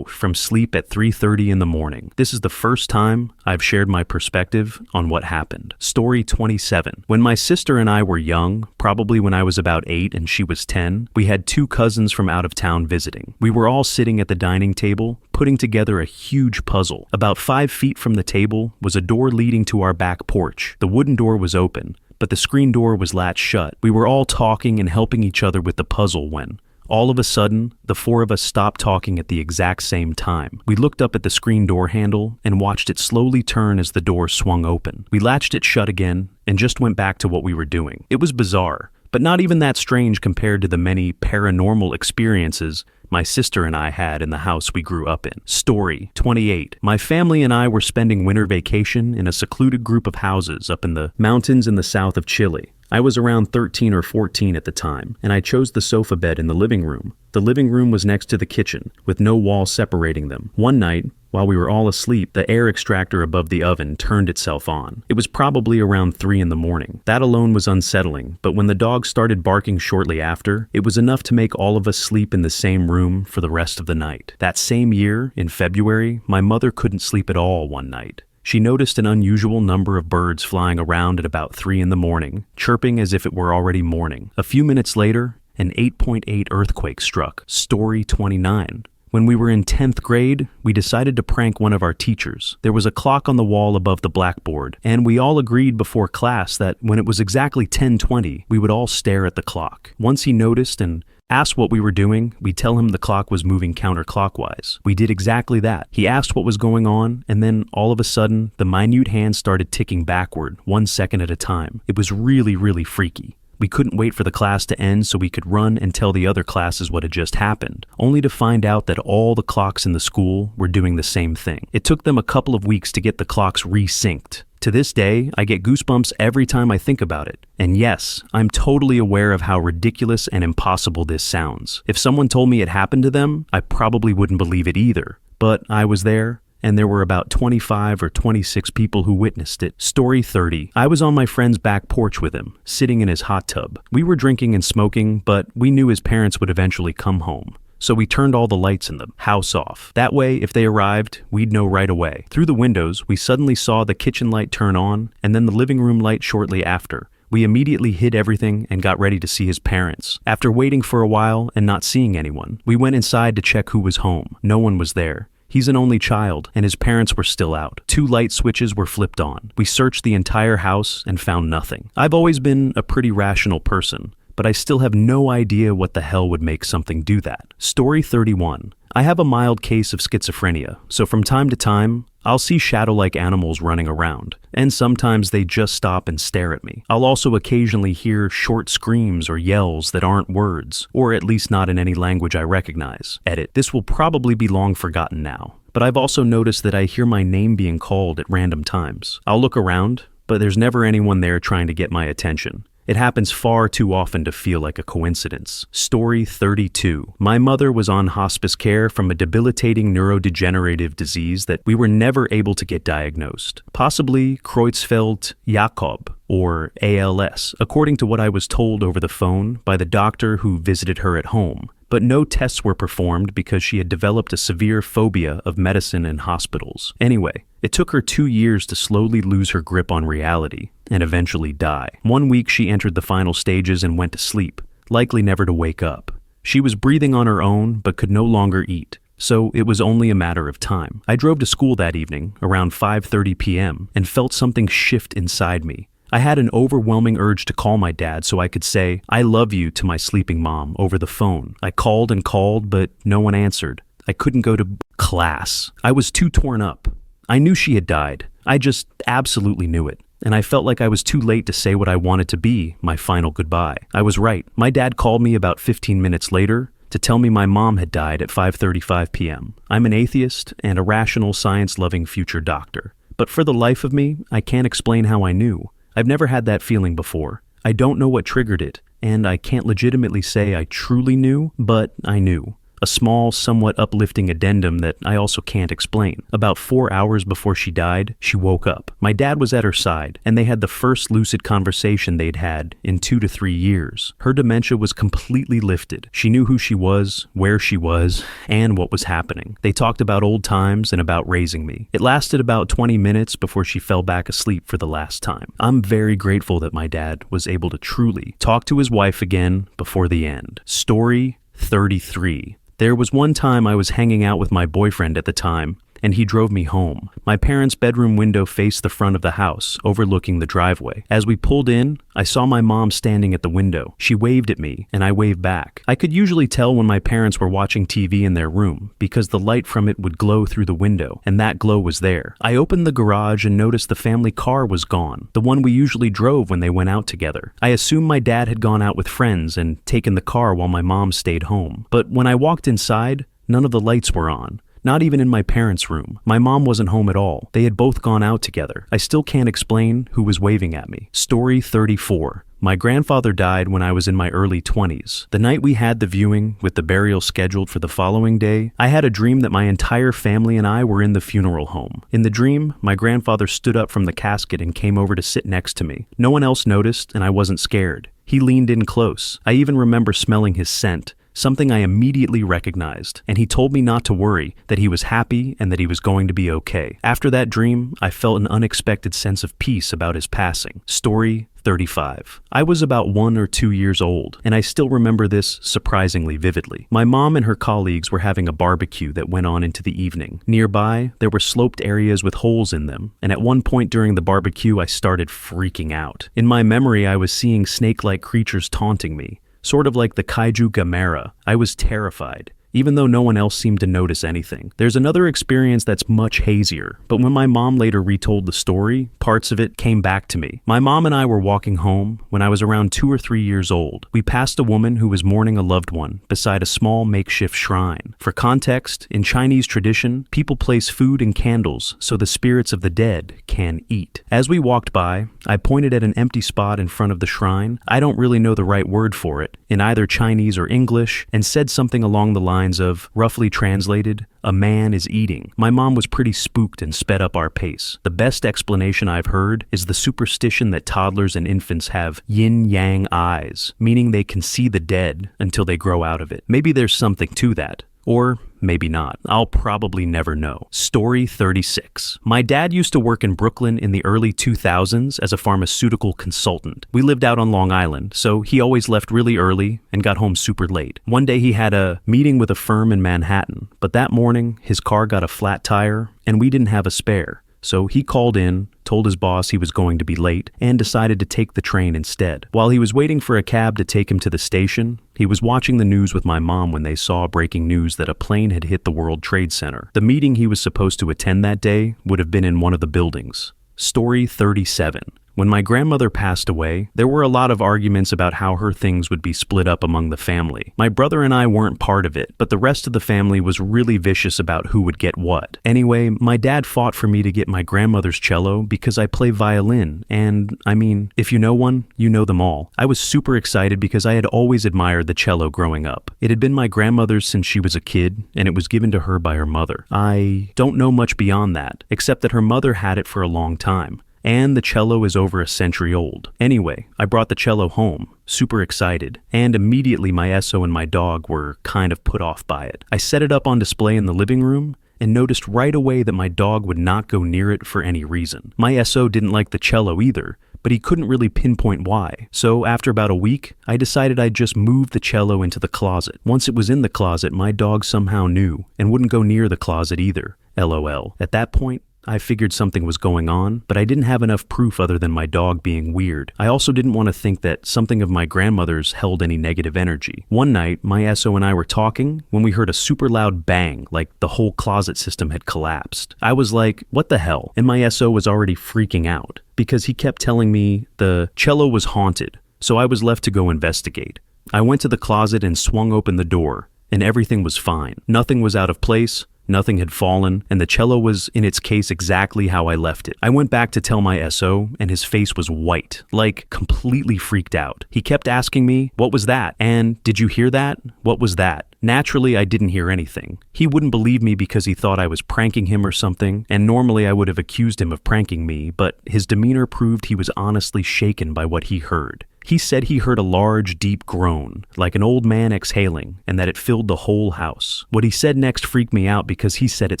from sleep at 3:30 in the morning. This is the first time I've shared my perspective on what happened. Story 27. When my sister and I were young, probably when I was about 8 and she was 10, we had 2 cousins from out of town visiting. We were all sitting at the dining table, putting together a huge puzzle. About 5 feet from the table was a door leading to our back porch. The wooden door was open, but the screen door was latched shut. We were all talking and helping each other with the puzzle when, all of a sudden, the 4 of us stopped talking at the exact same time. We looked up at the screen door handle and watched it slowly turn as the door swung open. We latched it shut again and just went back to what we were doing. It was bizarre, but not even that strange compared to the many paranormal experiences my sister and I had in the house we grew up in. Story 28. My family and I were spending winter vacation in a secluded group of houses up in the mountains in the south of Chile. I was around 13 or 14 at the time, and I chose the sofa bed in the living room. The living room was next to the kitchen, with no wall separating them. One night, while we were all asleep, the air extractor above the oven turned itself on. It was probably around 3 in the morning. That alone was unsettling, but when the dog started barking shortly after, it was enough to make all of us sleep in the same room for the rest of the night. That same year, in February, my mother couldn't sleep at all one night. She noticed an unusual number of birds flying around at about 3 in the morning, chirping as if it were already morning. A few minutes later, an 8.8 earthquake struck. Story 29. When we were in 10th grade, we decided to prank one of our teachers. There was a clock on the wall above the blackboard, and we all agreed before class that when it was exactly 10:20, we would all stare at the clock. Once he noticed and asked what we were doing, we'd tell him the clock was moving counterclockwise. We did exactly that. He asked what was going on, and then all of a sudden, the minute hand started ticking backward, 1 second at a time. It was really, really freaky. We couldn't wait for the class to end so we could run and tell the other classes what had just happened, only to find out that all the clocks in the school were doing the same thing. It took them a couple of weeks to get the clocks resynced. To this day, I get goosebumps every time I think about it. And yes, I'm totally aware of how ridiculous and impossible this sounds. If someone told me it happened to them, I probably wouldn't believe it either. But I was there, and there were about 25 or 26 people who witnessed it. Story 30. I was on my friend's back porch with him, sitting in his hot tub. We were drinking and smoking, but we knew his parents would eventually come home. So we turned all the lights in the house off. That way, if they arrived, we'd know right away. Through the windows, we suddenly saw the kitchen light turn on, and then the living room light shortly after. We immediately hid everything and got ready to see his parents. After waiting for a while and not seeing anyone, we went inside to check who was home. No one was there. He's an only child, and his parents were still out. 2 light switches were flipped on. We searched the entire house and found nothing. I've always been a pretty rational person, but I still have no idea what the hell would make something do that. Story 31. I have a mild case of schizophrenia, so from time to time, I'll see shadow-like animals running around, and sometimes they just stop and stare at me. I'll also occasionally hear short screams or yells that aren't words, or at least not in any language I recognize. Edit. This will probably be long forgotten now, but I've also noticed that I hear my name being called at random times. I'll look around, but there's never anyone there trying to get my attention. It happens far too often to feel like a coincidence. Story 32. My mother was on hospice care from a debilitating neurodegenerative disease that we were never able to get diagnosed. Possibly Creutzfeldt-Jakob, or ALS, according to what I was told over the phone by the doctor who visited her at home. But no tests were performed because she had developed a severe phobia of medicine and hospitals. Anyway, it took her 2 years to slowly lose her grip on reality and eventually die. 1 week she entered the final stages and went to sleep, likely never to wake up. She was breathing on her own but could no longer eat, so it was only a matter of time. I drove to school that evening, around 5:30 p.m., and felt something shift inside me. I had an overwhelming urge to call my dad so I could say, "I love you" to my sleeping mom over the phone. I called and called, but no one answered. I couldn't go to class. I was too torn up. I knew she had died. I just absolutely knew it. And I felt like I was too late to say what I wanted to be, my final goodbye. I was right. My dad called me about 15 minutes later to tell me my mom had died at 5:35 p.m. I'm an atheist and a rational, science-loving future doctor. But for the life of me, I can't explain how I knew. I've never had that feeling before. I don't know what triggered it, and I can't legitimately say I truly knew, but I knew. A small, somewhat uplifting addendum that I also can't explain. About 4 hours before she died, she woke up. My dad was at her side, and they had the first lucid conversation they'd had in 2 to 3 years. Her dementia was completely lifted. She knew who she was, where she was, and what was happening. They talked about old times and about raising me. It lasted about 20 minutes before she fell back asleep for the last time. I'm very grateful that my dad was able to truly talk to his wife again before the end. Story 33. There was one time I was hanging out with my boyfriend at the time, and he drove me home. My parents' bedroom window faced the front of the house, overlooking the driveway. As we pulled in, I saw my mom standing at the window. She waved at me, and I waved back. I could usually tell when my parents were watching TV in their room, because the light from it would glow through the window, and that glow was there. I opened the garage and noticed the family car was gone, the one we usually drove when they went out together. I assumed my dad had gone out with friends and taken the car while my mom stayed home. But when I walked inside, none of the lights were on. Not even in my parents' room. My mom wasn't home at all. They had both gone out together. I still can't explain who was waving at me. Story 34. My grandfather died when I was in my early 20s. The night we had the viewing, with the burial scheduled for the following day, I had a dream that my entire family and I were in the funeral home. In the dream, my grandfather stood up from the casket and came over to sit next to me. No one else noticed, and I wasn't scared. He leaned in close. I even remember smelling his scent, something I immediately recognized, and he told me not to worry, that he was happy and that he was going to be okay. After that dream, I felt an unexpected sense of peace about his passing. Story 35. I was about 1 or 2 years old, and I still remember this surprisingly vividly. My mom and her colleagues were having a barbecue that went on into the evening. Nearby, there were sloped areas with holes in them, and at one point during the barbecue, I started freaking out. In my memory, I was seeing snake-like creatures taunting me, sort of like the kaiju Gamera. I was terrified, even though no one else seemed to notice anything. There's another experience that's much hazier, but when my mom later retold the story, parts of it came back to me. My mom and I were walking home when I was around 2 or 3 years old. We passed a woman who was mourning a loved one beside a small makeshift shrine. For context, in Chinese tradition, people place food and candles so the spirits of the dead can eat. As we walked by, I pointed at an empty spot in front of the shrine. I don't really know the right word for it, in either Chinese or English, and said something along the lines of, roughly translated, "A man is eating." My mom was pretty spooked and sped up our pace. The best explanation I've heard is the superstition that toddlers and infants have yin-yang eyes, meaning they can see the dead until they grow out of it. Maybe there's something to that. Or maybe not. I'll probably never know. Story 36. My dad used to work in Brooklyn in the early 2000s as a pharmaceutical consultant. We lived out on Long Island, so he always left really early and got home super late. One day he had a meeting with a firm in Manhattan, but that morning his car got a flat tire and we didn't have a spare. So he called in, told his boss he was going to be late, and decided to take the train instead. While he was waiting for a cab to take him to the station, he was watching the news with my mom when they saw breaking news that a plane had hit the World Trade Center. The meeting he was supposed to attend that day would have been in one of the buildings. Story 37. When my grandmother passed away, there were a lot of arguments about how her things would be split up among the family. My brother and I weren't part of it, but the rest of the family was really vicious about who would get what. Anyway, my dad fought for me to get my grandmother's cello because I play violin, and, I mean, if you know one, you know them all. I was super excited because I had always admired the cello growing up. It had been my grandmother's since she was a kid, and it was given to her by her mother. I don't know much beyond that, except that her mother had it for a long time. And the cello is over a century old. Anyway, I brought the cello home, super excited, and immediately my Esso and my dog were kind of put off by it. I set it up on display in the living room and noticed right away that my dog would not go near it for any reason. My Esso didn't like the cello either, but he couldn't really pinpoint why. So after about a week, I decided I'd just move the cello into the closet. Once it was in the closet, my dog somehow knew and wouldn't go near the closet either. LOL. At that point, I figured something was going on, but I didn't have enough proof other than my dog being weird. I also didn't want to think that something of my grandmother's held any negative energy. One night, my Esso and I were talking when we heard a super loud bang, like the whole closet system had collapsed. I was like, what the hell? And my Esso was already freaking out because he kept telling me the cello was haunted, so I was left to go investigate. I went to the closet and swung open the door, and everything was fine. Nothing was out of place, Nothing had fallen, and the cello was in its case exactly how I left it. I went back to tell my SO, and his face was white, like completely freaked out. He kept asking me, "What was that?" And, "Did you hear that? What was that?" Naturally, I didn't hear anything. He wouldn't believe me because he thought I was pranking him or something, and normally I would have accused him of pranking me, but his demeanor proved he was honestly shaken by what he heard. He said he heard a large, deep groan, like an old man exhaling, and that it filled the whole house. What he said next freaked me out because he said it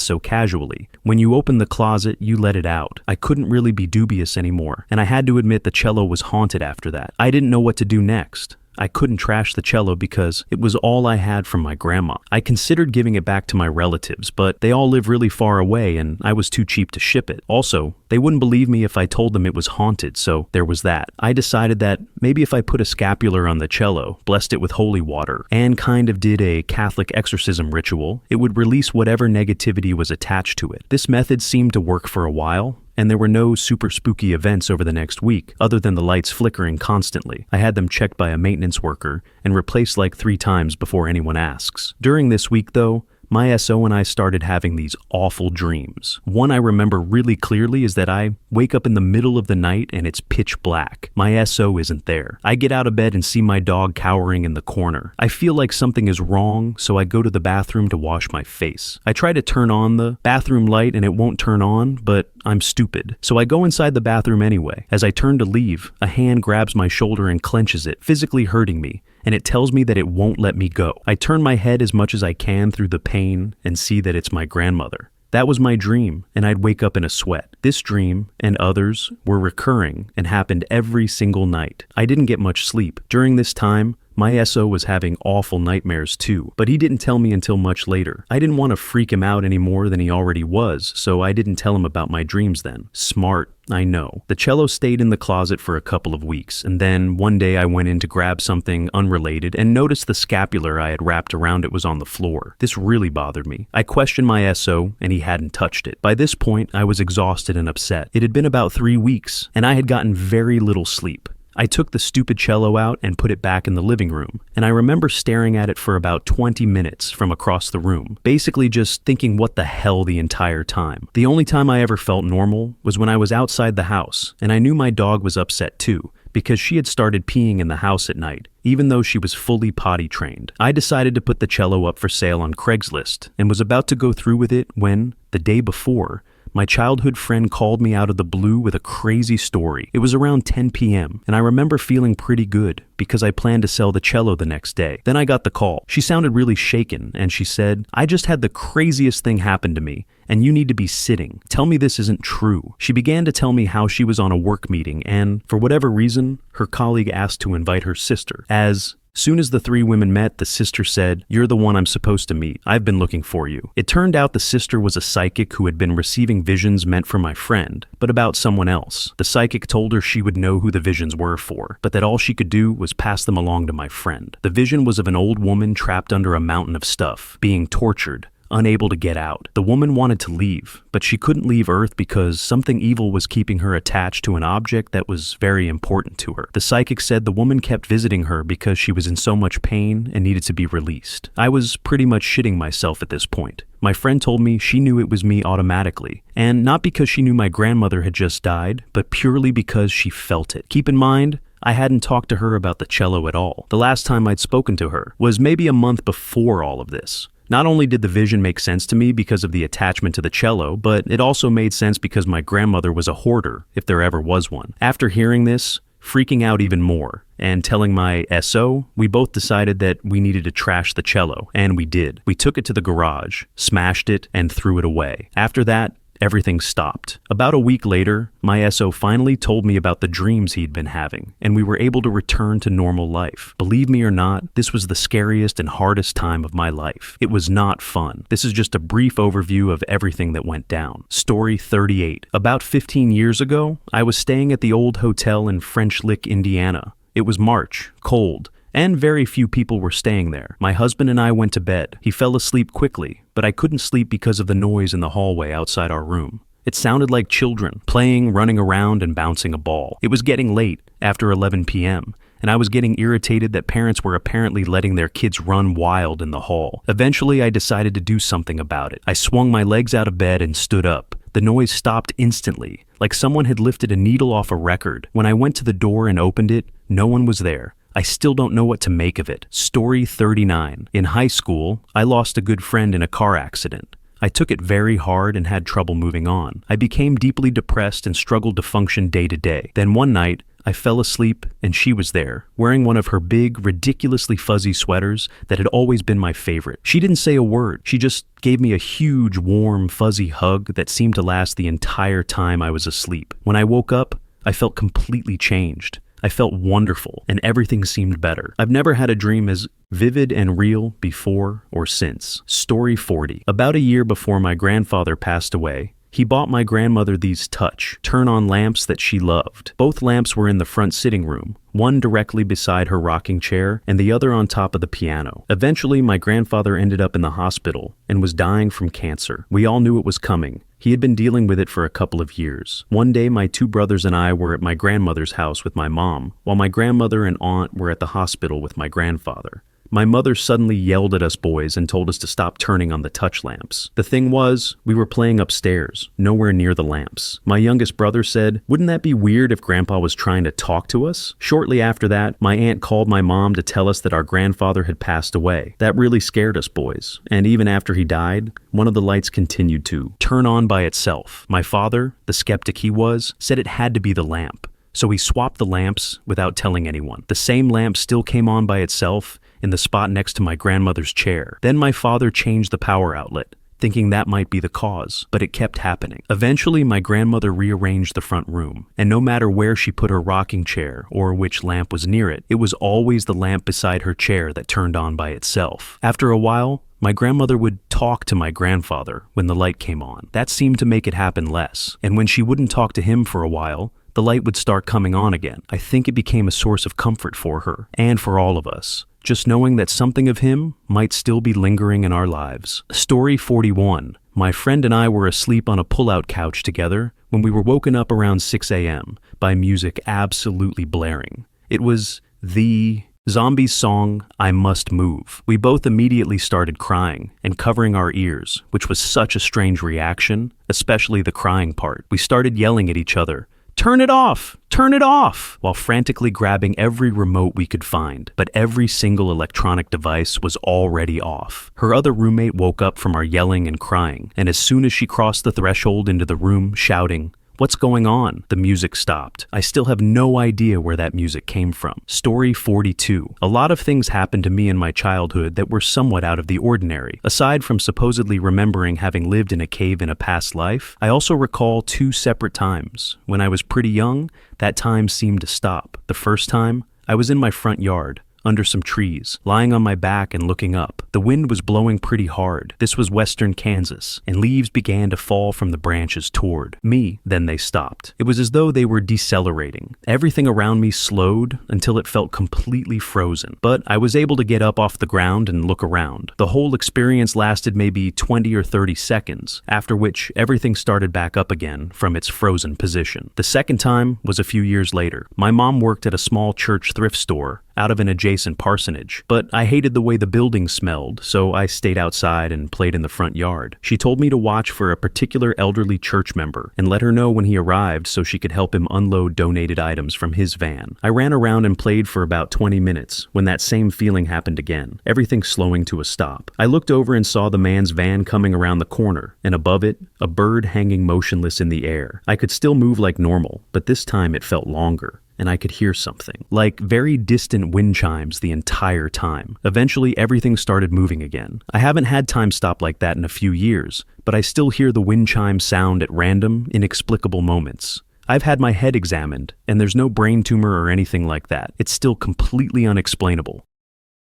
so casually. When you open the closet, you let it out. I couldn't really be dubious anymore, and I had to admit the cello was haunted after that. I didn't know what to do next. I couldn't trash the cello because it was all I had from my grandma. I considered giving it back to my relatives, but they all live really far away and I was too cheap to ship it. Also, they wouldn't believe me if I told them it was haunted, so there was that. I decided that maybe if I put a scapular on the cello, blessed it with holy water, and kind of did a Catholic exorcism ritual, it would release whatever negativity was attached to it. This method seemed to work for a while, and there were no super spooky events over the next week, other than the lights flickering constantly. I had them checked by a maintenance worker and replaced like 3 times before anyone asks. During this week, though, my SO and I started having these awful dreams. One I remember really clearly is that I wake up in the middle of the night and it's pitch black. My SO isn't there. I get out of bed and see my dog cowering in the corner. I feel like something is wrong, so I go to the bathroom to wash my face. I try to turn on the bathroom light and it won't turn on, but I'm stupid. So I go inside the bathroom anyway. As I turn to leave, a hand grabs my shoulder and clenches it, physically hurting me, and it tells me that it won't let me go. I turn my head as much as I can through the pain and see that it's my grandmother. That was my dream, and I'd wake up in a sweat. This dream, and others, were recurring and happened every single night. I didn't get much sleep. During this time, my SO was having awful nightmares too, but he didn't tell me until much later. I didn't want to freak him out any more than he already was, so I didn't tell him about my dreams then. Smart, I know. The cello stayed in the closet for a couple of weeks, and then one day I went in to grab something unrelated and noticed the scapular I had wrapped around it was on the floor. This really bothered me. I questioned my SO, and he hadn't touched it. By this point, I was exhausted and upset. It had been about 3 weeks, and I had gotten very little sleep. I took the stupid cello out and put it back in the living room, and I remember staring at it for about 20 minutes from across the room, basically just thinking what the hell the entire time. The only time I ever felt normal was when I was outside the house, and I knew my dog was upset too, because she had started peeing in the house at night, even though she was fully potty trained. I decided to put the cello up for sale on Craigslist, and was about to go through with it when, the day before, my childhood friend called me out of the blue with a crazy story. It was around 10 p.m., and I remember feeling pretty good because I planned to sell the cello the next day. Then I got the call. She sounded really shaken, and she said, "I just had the craziest thing happen to me, and you need to be sitting. Tell me this isn't true." She began to tell me how she was on a work meeting, and for whatever reason, her colleague asked to invite her sister. As soon as the 3 women met, the sister said, "You're the one I'm supposed to meet. I've been looking for you." It turned out the sister was a psychic who had been receiving visions meant for my friend, but about someone else. The psychic told her she would know who the visions were for, but that all she could do was pass them along to my friend. The vision was of an old woman trapped under a mountain of stuff, being tortured, unable to get out. The woman wanted to leave, but she couldn't leave Earth because something evil was keeping her attached to an object that was very important to her. The psychic said the woman kept visiting her because she was in so much pain and needed to be released. I was pretty much shitting myself at this point. My friend told me she knew it was me automatically, and not because she knew my grandmother had just died, but purely because she felt it. Keep in mind, I hadn't talked to her about the cello at all. The last time I'd spoken to her was maybe a month before all of this. Not only did the vision make sense to me because of the attachment to the cello, but it also made sense because my grandmother was a hoarder, if there ever was one. After hearing this, freaking out even more, and telling my SO, we both decided that we needed to trash the cello, and we did. We took it to the garage, smashed it, and threw it away. After that, everything stopped. About a week later, my SO finally told me about the dreams he'd been having, and we were able to return to normal life. Believe me or not, this was the scariest and hardest time of my life. It was not fun. This is just a brief overview of everything that went down. Story 38. About 15 years ago, I was staying at the old hotel in French Lick, Indiana. It was March, cold, and very few people were staying there. My husband and I went to bed. He fell asleep quickly, but I couldn't sleep because of the noise in the hallway outside our room. It sounded like children, playing, running around, and bouncing a ball. It was getting late, after 11 p.m., and I was getting irritated that parents were apparently letting their kids run wild in the hall. Eventually, I decided to do something about it. I swung my legs out of bed and stood up. The noise stopped instantly, like someone had lifted a needle off a record. When I went to the door and opened it, no one was there. I still don't know what to make of it. Story 39. In high school, I lost a good friend in a car accident. I took it very hard and had trouble moving on. I became deeply depressed and struggled to function day to day. Then one night, I fell asleep and she was there, wearing one of her big, ridiculously fuzzy sweaters that had always been my favorite. She didn't say a word. She just gave me a huge, warm, fuzzy hug that seemed to last the entire time I was asleep. When I woke up, I felt completely changed. I felt wonderful, and everything seemed better. I've never had a dream as vivid and real before or since. Story 40. About a year before my grandfather passed away, he bought my grandmother these turn-on lamps that she loved. Both lamps were in the front sitting room, one directly beside her rocking chair and the other on top of the piano. Eventually, my grandfather ended up in the hospital and was dying from cancer. We all knew it was coming. He had been dealing with it for a couple of years. One day, my two brothers and I were at my grandmother's house with my mom, while my grandmother and aunt were at the hospital with my grandfather. My mother suddenly yelled at us boys and told us to stop turning on the touch lamps. The thing was, we were playing upstairs, nowhere near the lamps. My youngest brother said, "Wouldn't that be weird if Grandpa was trying to talk to us?" Shortly after that, my aunt called my mom to tell us that our grandfather had passed away. That really scared us boys, and even after he died, one of the lights continued to turn on by itself. My father, the skeptic he was, said it had to be the lamp. So he swapped the lamps without telling anyone. The same lamp still came on by itself in the spot next to my grandmother's chair. Then my father changed the power outlet, thinking that might be the cause, but it kept happening. Eventually, my grandmother rearranged the front room, and no matter where she put her rocking chair or which lamp was near it, it was always the lamp beside her chair that turned on by itself. After a while, my grandmother would talk to my grandfather when the light came on. That seemed to make it happen less, and when she wouldn't talk to him for a while, the light would start coming on again. I think it became a source of comfort for her, and for all of us, just knowing that something of him might still be lingering in our lives. Story 41. My friend and I were asleep on a pull-out couch together when we were woken up around 6 a.m. by music absolutely blaring. It was the Zombies song, "I Must Move." We both immediately started crying and covering our ears, which was such a strange reaction, especially the crying part. We started yelling at each other, "Turn it off! Turn it off!" while frantically grabbing every remote we could find. But every single electronic device was already off. Her other roommate woke up from our yelling and crying, and as soon as she crossed the threshold into the room, shouting, "What's going on?" the music stopped. I still have no idea where that music came from. Story 42. A lot of things happened to me in my childhood that were somewhat out of the ordinary. Aside from supposedly remembering having lived in a cave in a past life, I also recall two separate times. When I was pretty young, that time seemed to stop. The first time, I was in my front yard, under some trees, lying on my back and looking up. The wind was blowing pretty hard. This was western Kansas, and leaves began to fall from the branches toward me. Then they stopped. It was as though they were decelerating. Everything around me slowed until it felt completely frozen. But I was able to get up off the ground and look around. The whole experience lasted maybe 20 or 30 seconds, after which everything started back up again from its frozen position. The second time was a few years later. My mom worked at a small church thrift store out of an adjacent parsonage, but I hated the way the building smelled, so I stayed outside and played in the front yard. She told me to watch for a particular elderly church member and let her know when he arrived so she could help him unload donated items from his van. I ran around and played for about 20 minutes when that same feeling happened again, everything slowing to a stop. I looked over and saw the man's van coming around the corner, and above it, a bird hanging motionless in the air. I could still move like normal, but this time it felt longer. And I could hear something, like very distant wind chimes the entire time. Eventually, everything started moving again. I haven't had time stop like that in a few years, but I still hear the wind chime sound at random, inexplicable moments. I've had my head examined, and there's no brain tumor or anything like that. It's still completely unexplainable.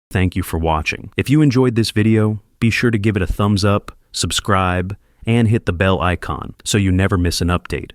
Thank you for watching. If you enjoyed this video, be sure to give it a thumbs up, subscribe, and hit the bell icon so you never miss an update.